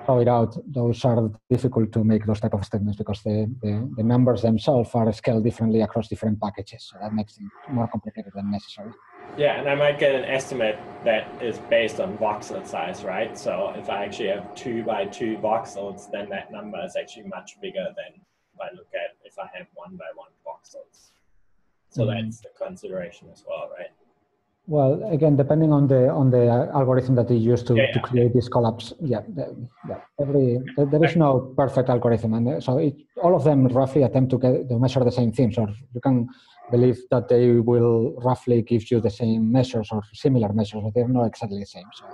throw it out. Those are difficult to make those type of statements because the numbers themselves are scaled differently across different packages. So that makes things more complicated than necessary. Yeah, and I might get an estimate that is based on voxel size, right? So if I actually have 2 by 2 voxels, then that number is actually much bigger than if I have 1 by 1 voxels. So that's the consideration as well, right? Well, again, depending on the algorithm that they use to create this collapse, there is no perfect algorithm, and so all of them roughly attempt to measure the same things. Or you can believe that they will roughly give you the same measures or similar measures, but they're not exactly the same. So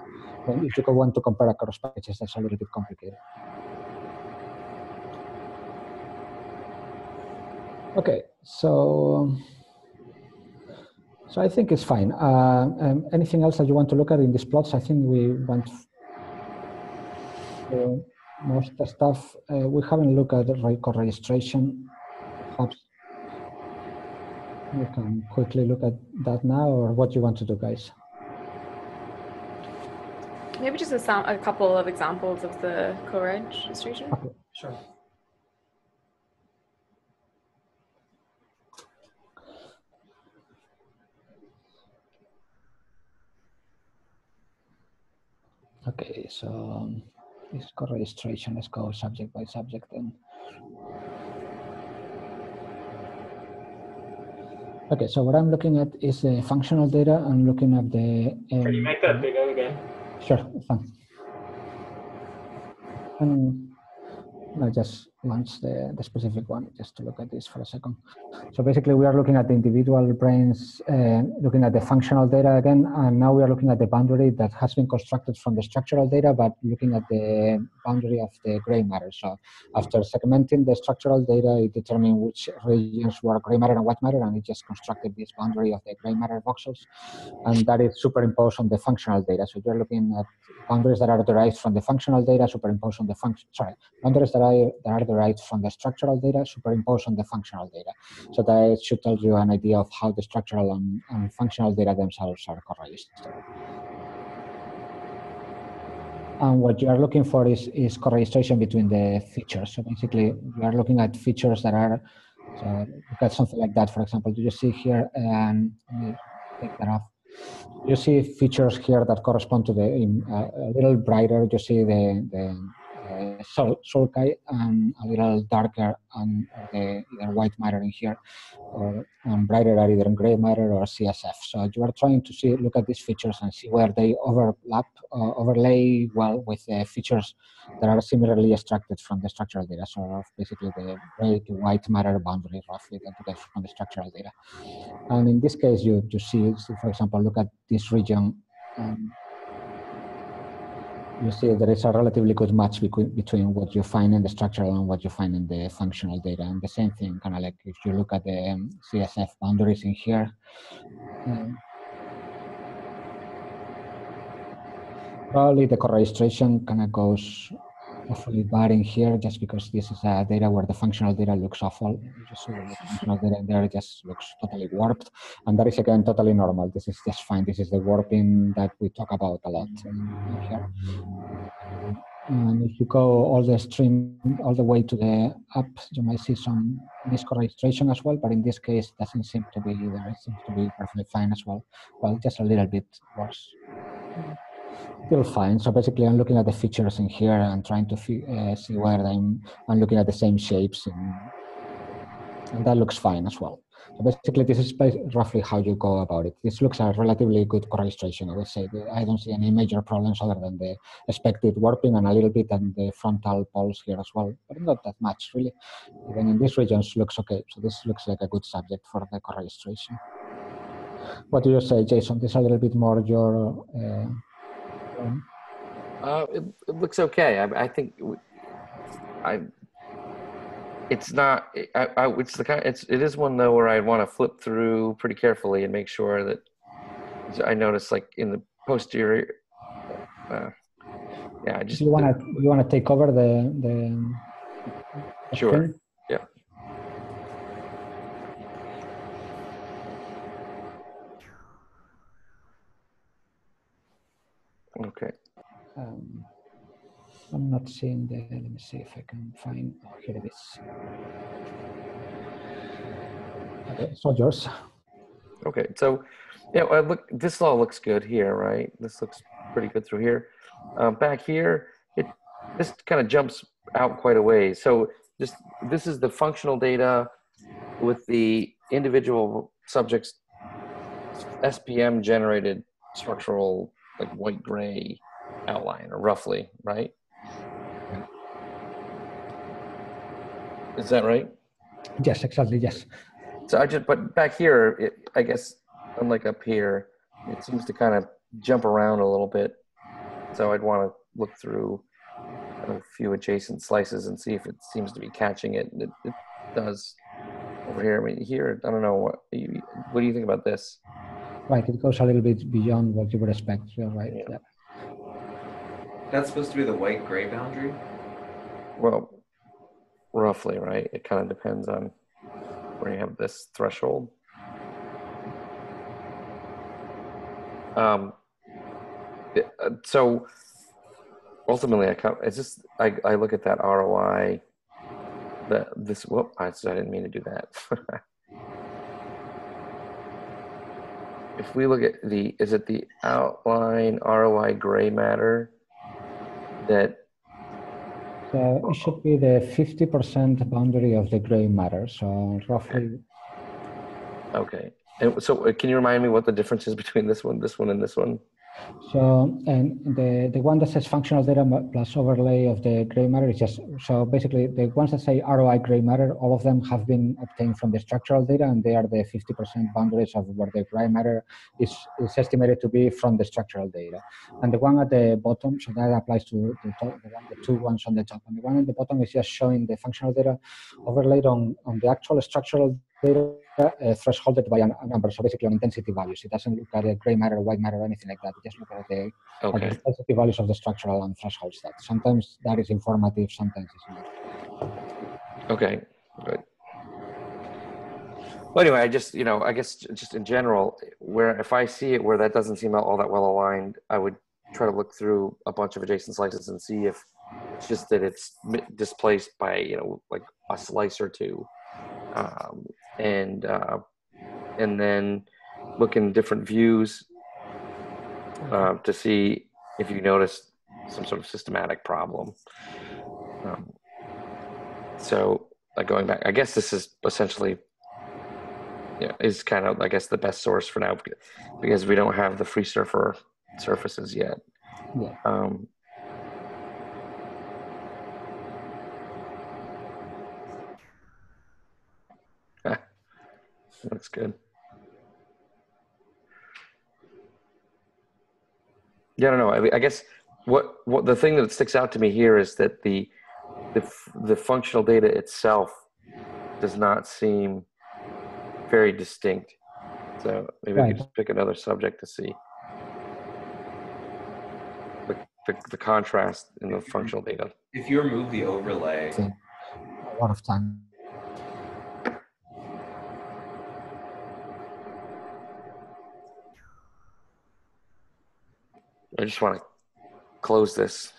if you want to compare across packages, that's a little bit complicated. Okay, so I think it's fine. Anything else that you want to look at in these plots? I think we went through most of the stuff. We haven't looked at record registration. Perhaps we can quickly look at that now, or what do you want to do, guys? Maybe just a couple of examples of the co-registration. Okay. Sure. Okay, so this co-registration, let's go subject by subject then. Okay, so what I'm looking at is the functional data. I'm looking at the... Can you make that bigger again? Sure, thanks. And I just launched the specific one just to look at this for a second. So basically we are looking at the individual brains, looking at the functional data again, and now we are looking at the boundary that has been constructed from the structural data, but looking at the boundary of the gray matter. So after segmenting the structural data, it determined which regions were gray matter and white matter, and it just constructed this boundary of the gray matter voxels, and that is superimposed on the functional data. So you're looking at boundaries that are derived from the functional data superimposed on the boundaries that are derived from the structural data superimposed on the functional data. So that should tell you an idea of how the structural and functional data themselves are correlated. And what you are looking for is correlation between the features. So basically, you are looking at features that are, so look at something like that. For example, do you see here, and let me take that off. You see features here that correspond to the, a little brighter, you see the sulci, and a little darker and the either white matter in here, or brighter are either gray matter or CSF. So you are trying to look at these features and see where they overlap, overlay well with the features that are similarly extracted from the structural data. So basically the gray to white matter boundary roughly that you get from the structural data. And in this case, you see, for example, look at this region. You see there is a relatively good match between what you find in the structural and what you find in the functional data. And the same thing, kind of like if you look at the CSF boundaries in here, probably the correlation kind of goes awfully bad in here, just because this is a data where the functional data looks awful. You see the functional data in there just looks totally warped, and that is again totally normal. This is just fine. This is the warping that we talk about a lot in here. And if you go all the way to the up, you might see some miscorrelation as well, but in this case, it doesn't seem to be either. It seems to be perfectly fine as well. Well, just a little bit worse. Still fine. So basically, I'm looking at the features in here and trying to see where I'm looking at the same shapes, and that looks fine as well. So basically, this is roughly how you go about it. This looks a relatively good correlation, I would say. I don't see any major problems other than the expected warping and a little bit on the frontal poles here as well, but not that much really. Even in these regions, looks okay. So this looks like a good subject for the correlation. What do you say, Jason? This is a little bit more your. It looks okay. I think it's not. It's the kind. It is one though where I want to flip through pretty carefully and make sure that I notice like in the posterior. Yeah, I just. You want to take over the Sure. screen? Yeah. Okay. I'm not seeing the, let me see if I can find, oh, here it is. Okay, so yours. Okay, so yeah, look, this all looks good here, right? This looks pretty good through here. Back here, this kind of jumps out quite a ways. So this is the functional data with the individual subjects SPM generated structural like white gray outline, or roughly, right? Is that right? Yes, exactly, yes. So but back here, I guess, unlike up here, it seems to kind of jump around a little bit. So I'd want to look through a few adjacent slices and see if it seems to be catching it. It does over here. I mean, here, I don't know, what do you think about this? Right, it goes a little bit beyond what you would expect. You're right. Yeah. Yeah. That's supposed to be the white-gray boundary? Well, roughly, right? It kind of depends on where you have this threshold. So ultimately, I look at that ROI. I didn't mean to do that. If we look at is it the outline ROI gray matter that? So it should be the 50% boundary of the gray matter. So roughly. Okay. And so can you remind me what the difference is between this one, and this one? So, and the one that says functional data plus overlay of the gray matter is just, so basically the ones that say ROI gray matter, all of them have been obtained from the structural data, and they are the 50% boundaries of where the gray matter is estimated to be from the structural data. And the one at the bottom, so that applies to the two ones on the top. And the one at the bottom is just showing the functional data overlaid on the actual structural data thresholded by a number, so basically on intensity values. It doesn't look at a gray matter, white matter, or anything like that. It just looks at the intensity values of the structural and threshold stats. Sometimes that is informative, sometimes it's not. Okay, good. Well, anyway, I guess just in general, where if I see it where that doesn't seem all that well aligned, I would try to look through a bunch of adjacent slices and see if it's just that it's displaced by, like a slice or two. And then look in different views to see if you notice some sort of systematic problem. So going back, I guess this is essentially, is kind of, I guess, the best source for now because we don't have the free surfaces yet. Yeah. Looks good. Yeah, I don't know. I guess what the thing that sticks out to me here is that the functional data itself does not seem very distinct. So maybe we could just pick another subject to see the contrast in the functional data. If you remove the overlay, a lot of time. I just want to close this.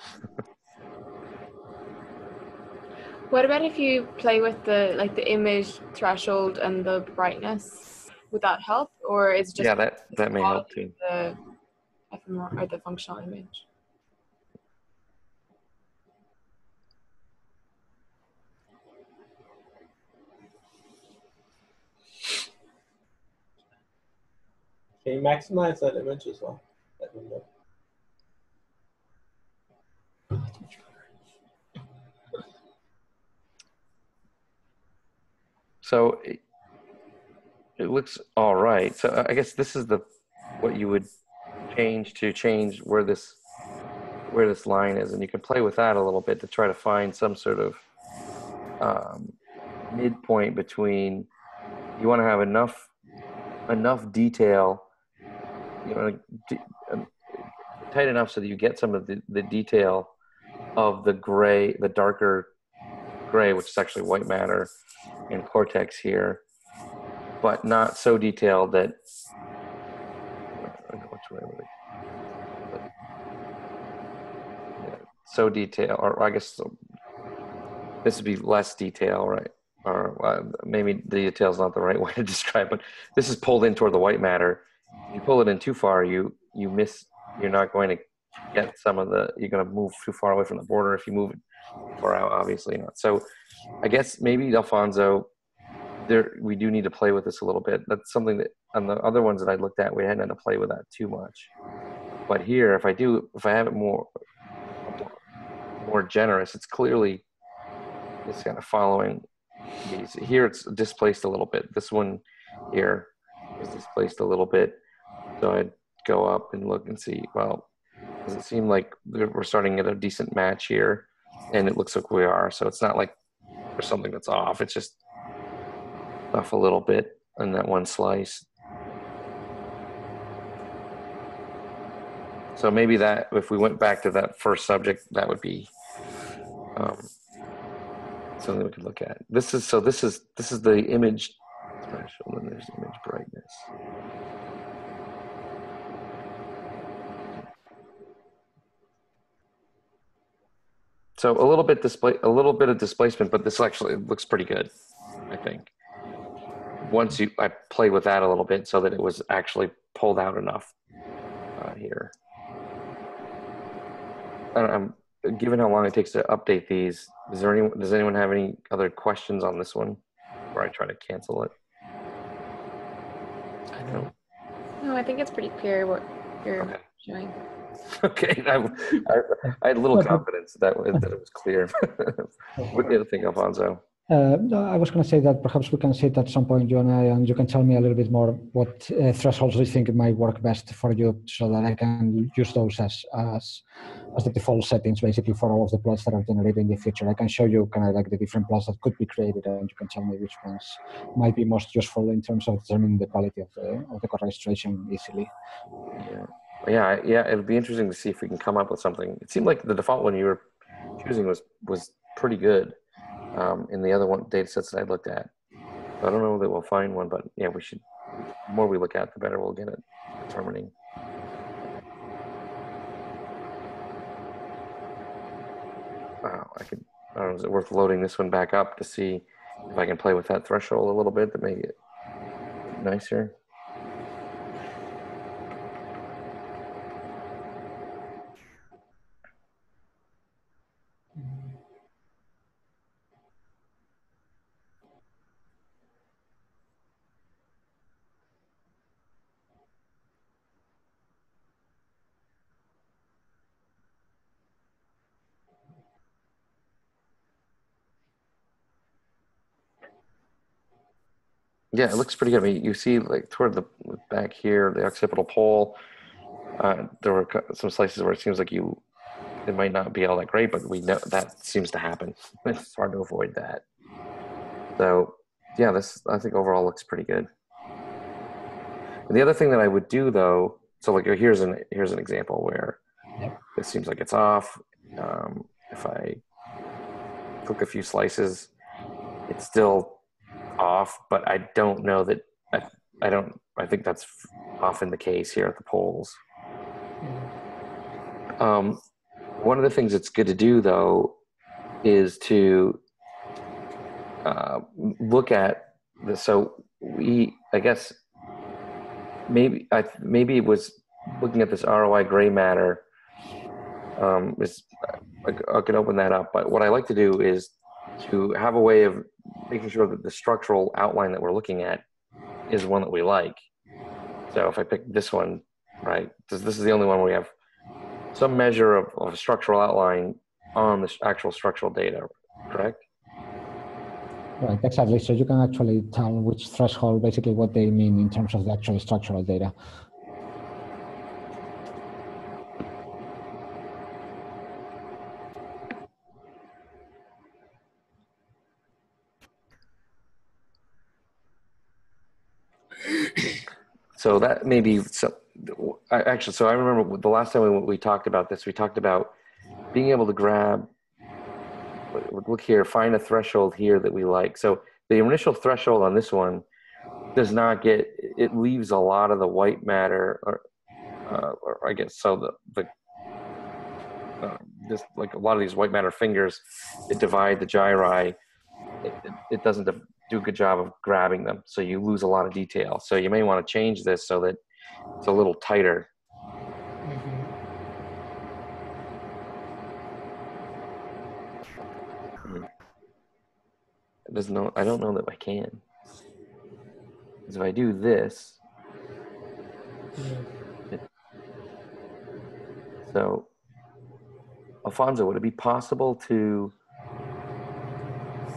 What about if you play with the image threshold and the brightness? Would that help, or is it just that may help too. The fMRI or the functional image? Can you maximize that image as well? That window. So it looks all right. So I guess this is what you would change where this line is, and you can play with that a little bit to try to find some sort of midpoint between. You want to have enough detail, tight enough so that you get some of the detail of the gray, the darker gray, which is actually white matter and cortex here, but not so detailed that so detailed, or I guess this would be less detail, right? Or maybe the detail is not the right way to describe it. This is pulled in toward the white matter. If you pull it in too far, you miss. You're not going to get some of the. You're going to move too far away from the border. If you move it far out, obviously not. So, I guess maybe Alfonso, we do need to play with this a little bit. That's something that on the other ones that I looked at, we hadn't had to play with that too much. But here, if I have it more generous, it's clearly it's kind of following Here it's displaced a little bit. This one here is displaced a little bit. So I'd go up and look and see, well, does it seem like we're starting at a decent match here? And it looks like we are. So it's not like there's something that's off. It's just off a little bit in that one slice. So maybe that, if we went back to that first subject, that would be something we could look at. This is the image threshold, and there's image brightness. So a little bit of displacement, but this actually looks pretty good, I think. Once I played with that a little bit so that it was actually pulled out enough here. Given how long it takes to update these, does anyone have any other questions on this one before I try to cancel it? No, I think it's pretty clear what you're showing. Okay, I had little confidence that it was clear. What do you think, Alfonso? No, I was going to say that perhaps we can sit at some point, you and I, and you can tell me a little bit more what thresholds you think might work best for you, so that I can use those as the default settings, basically, for all of the plots that are generated in the future. I can show you kind of like the different plots that could be created, and you can tell me which ones might be most useful in terms of determining the quality of the correlation easily. Yeah, it'd be interesting to see if we can come up with something. It seemed like the default one you were choosing was pretty good in the other data sets that I looked at. So I don't know that we'll find one, but yeah, we should. The more we look at, the better we'll get at determining. Wow, I don't know, is it worth loading this one back up to see if I can play with that threshold a little bit to make it nicer? Yeah, it looks pretty good. I mean, you see, like toward the back here, the occipital pole. There were some slices where it seems like it might not be all that great, but we know that seems to happen. It's hard to avoid that. So, yeah, this I think overall looks pretty good. And the other thing that I would do, though, so like here's an example where it seems like it's off. If I cook a few slices, it's still off, but I don't know that I think that's often the case here at the poles. One of the things that's good to do, though, is to look at this. So I guess maybe it was looking at this ROI gray matter. I can open that up, but what I like to do is to have a way of making sure that the structural outline that we're looking at is one that we like. So if I pick this one, right, this is the only one where we have some measure of a structural outline on the actual structural data, correct? Right, exactly. So you can actually tell which threshold, basically what they mean in terms of the actual structural data. So that may be so I remember the last time we talked about this, we talked about being able to grab, look here, find a threshold here that we like. So the initial threshold on this one does not it leaves a lot of the white matter, or I guess, so just like a lot of these white matter fingers, it divide the gyri. It doesn't do a good job of grabbing them, so you lose a lot of detail. So you may want to change this so that it's a little tighter. I don't know that I can. Because if I do this, so Alfonso, would it be possible to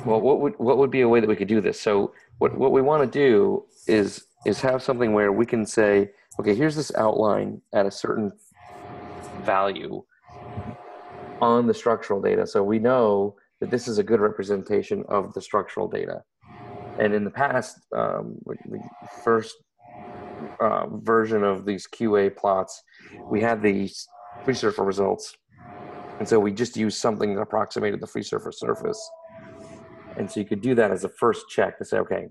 Well, what would be a way that we could do this? So what we want to do is have something where we can say, okay, here's this outline at a certain value on the structural data. So we know that this is a good representation of the structural data. And in the past, the first version of these QA plots, we had these free surfer results. And so we just used something that approximated the free surfer surface. And so you could do that as a first check to say, okay,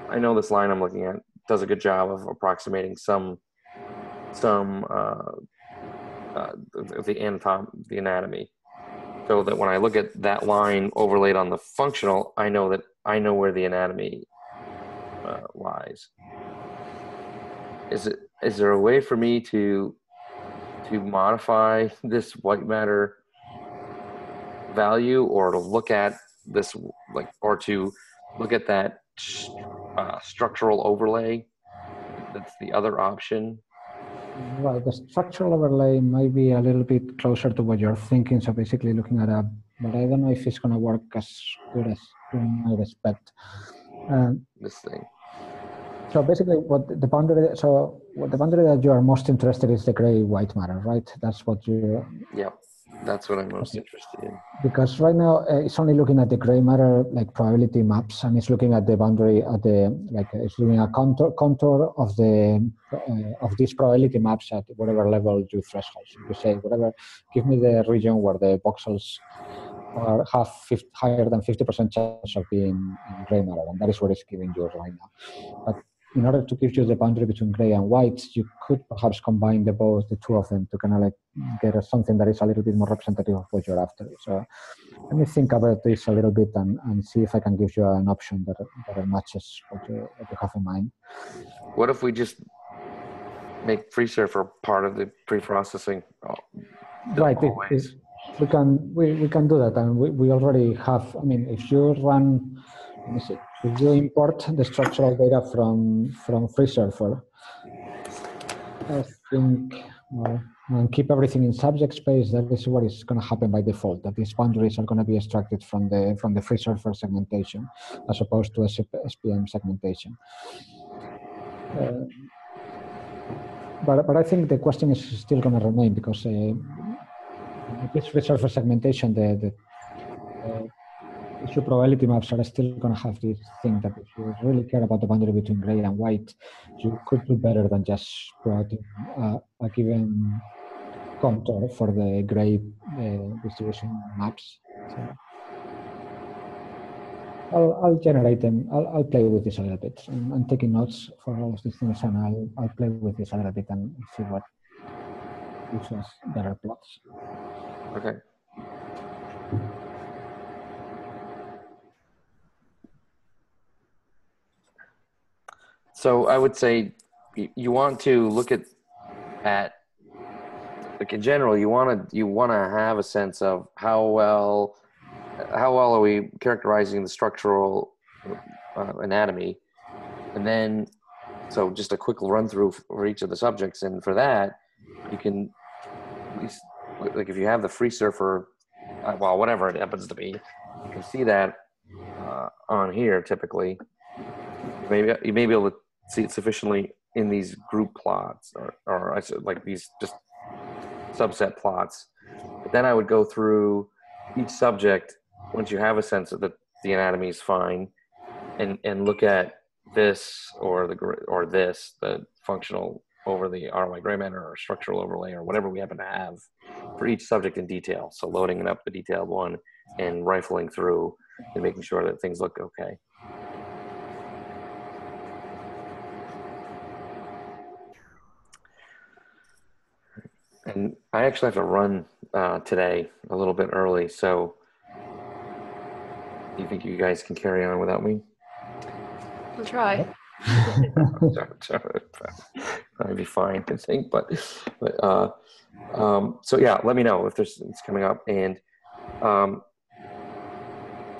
I know this line I'm looking at does a good job of approximating some of the anatomy, so that when I look at that line overlaid on the functional, I know where the anatomy lies. Is there a way for me to modify this white matter value, or to look at this, or to look at that structural overlay? That's the other option. Right, the structural overlay might be a little bit closer to what you're thinking. So basically looking at but I don't know if it's going to work as good as you might expect. This thing. So basically the boundary that you are most interested in is the gray white matter, right? That's what you... Yep, that's what I'm most interested in. Because right now it's only looking at the gray matter, like probability maps, and it's looking at the boundary at it's doing a contour of of these probability maps at whatever level you threshold. So you say whatever, give me the region where the voxels have higher than 50% chance of being in gray matter, and that is what it's giving you right now. But in order to give you the boundary between gray and white, you could perhaps combine the two of them to kind of get something that is a little bit more representative of what you're after. So let me think about this a little bit and see if I can give you an option that matches what you have in mind. What if we just make FreeSurfer part of the pre-processing? Right. We can do that, and we already have. I mean, if you run, let me see. If you import the structural data from FreeSurfer, I think, and keep everything in subject space, that is what is going to happen by default, that these boundaries are going to be extracted from the FreeSurfer segmentation as opposed to SPM segmentation. But I think the question is still going to remain, because this FreeSurfer segmentation, the issue probability maps are still going to have this thing that if you really care about the boundary between gray and white, you could do better than just plotting a given contour for the gray distribution maps. So I'll generate them. I'll play with this a little bit. I'm taking notes for all of these things, and I'll play with this a little bit and see what gives us better plots. Okay. So I would say you want to look at like in general, you want to have a sense of how well are we characterizing the structural anatomy, and then so just a quick run through for each of the subjects, and for that you can at least, like if you have the FreeSurfer, well, whatever it happens to be, you can see that on here typically. You may be able to see it sufficiently in these group plots, or I said like these just subset plots. But then I would go through each subject once you have a sense of that the anatomy is fine, and look at this or the functional over the ROI gray matter or structural overlay or whatever we happen to have for each subject in detail. So loading up the detailed one and rifling through and making sure that things look okay. And I actually have to run today a little bit early, so do you think you guys can carry on without me? We'll try. I'd be fine, I think, but so yeah, let me know if it's coming up. And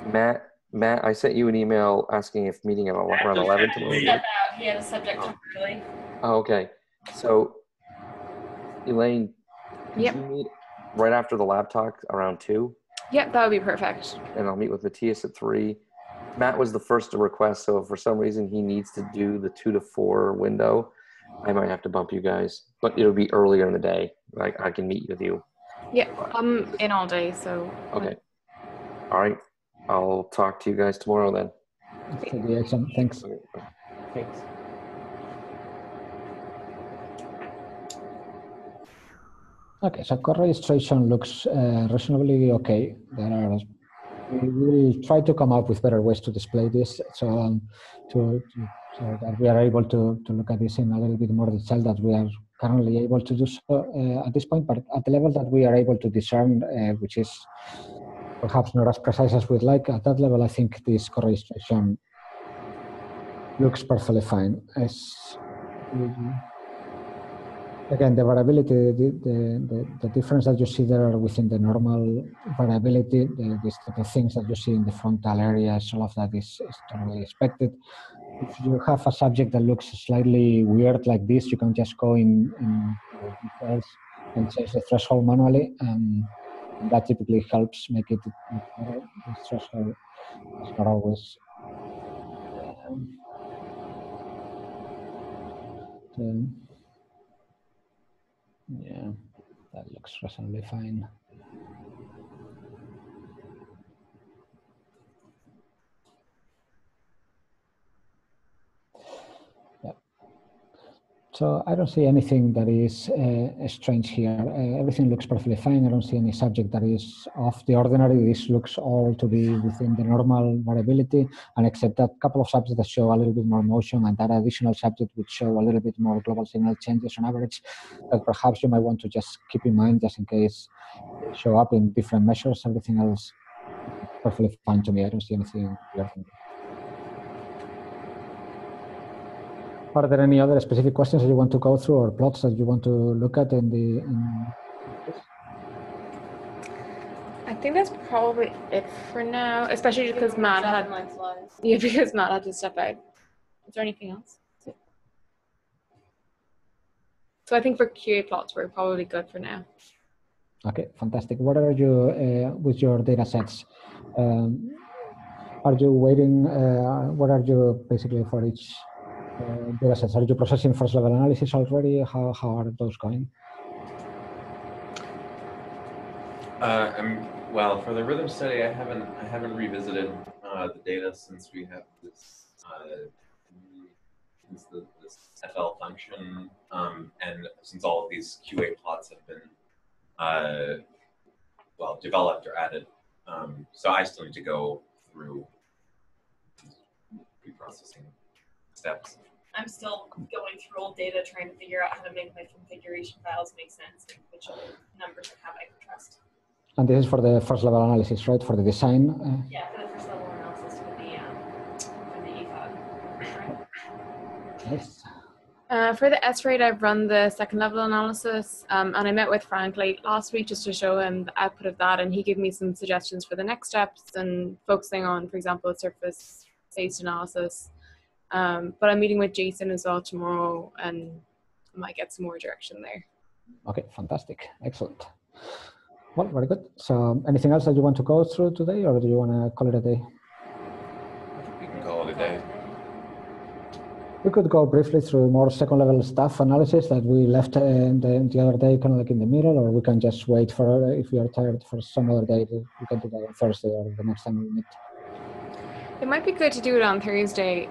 Matt, I sent you an email asking if meeting at around 11 tomorrow. Step out. He had a subject early. Oh, okay. So Elaine, did you meet right after the lab talk around 2? Yep, that would be perfect. And I'll meet with Matthias at 3. Matt was the first to request, so if for some reason he needs to do the 2 to 4 window, I might have to bump you guys, but it'll be earlier in the day. I can meet with you. Yeah, I'm in all day, so. Okay. All right. I'll talk to you guys tomorrow then. Excellent. Thanks. Okay. Thanks. Okay, so co-registration looks reasonably okay. We will try to come up with better ways to display this, so that we are able to look at this in a little bit more detail that we are currently able to do so at this point. But at the level that we are able to discern, which is perhaps not as precise as we'd like, at that level, I think this co-registration looks perfectly fine. Again, the variability, the difference that you see there within the normal variability, these type of things that you see in the frontal areas, all of that is totally expected. If you have a subject that looks slightly weird like this, you can just go in details and change the threshold manually, and that typically helps make it look better. This threshold is not always yeah, that looks reasonably fine. Yeah. So I don't see anything that is strange here. Everything looks perfectly fine. I don't see any subject that is off the ordinary. This looks all to be within the normal variability, and except that couple of subjects that show a little bit more motion and that additional subject which show a little bit more global signal changes on average, that perhaps you might want to just keep in mind just in case they show up in different measures. Everything else perfectly fine to me. I don't see anything weird. Are there any other specific questions that you want to go through or plots that you want to look at in this? I think that's probably it for now, especially because Matt had because Matt had to step out. Is there anything else? So I think for QA plots, we're probably good for now. Okay, fantastic. What are you with your data sets? Are you waiting? What are you basically for each data sets? Are you processing first level analysis already? How are those going? Well, for the rhythm study, I haven't revisited the data since we have this this FL function, and since all of these QA plots have been well developed or added, so I still need to go through preprocessing steps. I'm still going through old data, trying to figure out how to make my configuration files make sense and which numbers and how I can trust. And this is for the first level analysis, right? For the design? Yeah, for the first level analysis for the EFOG. Yes. For the S-rate, I've run the second level analysis, and I met with Frank late last week just to show him the output of that, and he gave me some suggestions for the next steps and focusing on, for example, surface-based analysis. But I'm meeting with Jason as well tomorrow, and I might get some more direction there. Okay, fantastic. Excellent. Well, very good. So anything else that you want to go through today, or do you want to call it a day? I think we can call it a day. We could go briefly through more second level stuff analysis that we left the other day, kind of like in the middle, or we can just wait for, if we are tired, for some other day. We can do that on Thursday or the next time we meet. It might be good to do it on Thursday,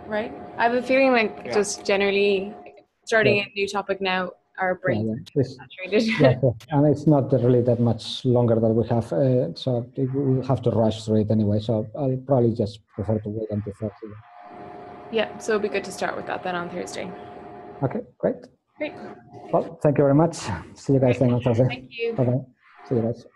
right? I have a feeling like just generally starting a new topic now, our brains are saturated. And it's not really that much longer that we have, so we'll have to rush through it anyway. So I'll probably just prefer to wait until Thursday. Yeah, so it'd be good to start with that then on Thursday. Okay, great. Great. Well, thank you very much. See you guys then on Thursday. Thank you. Bye-bye. See you guys.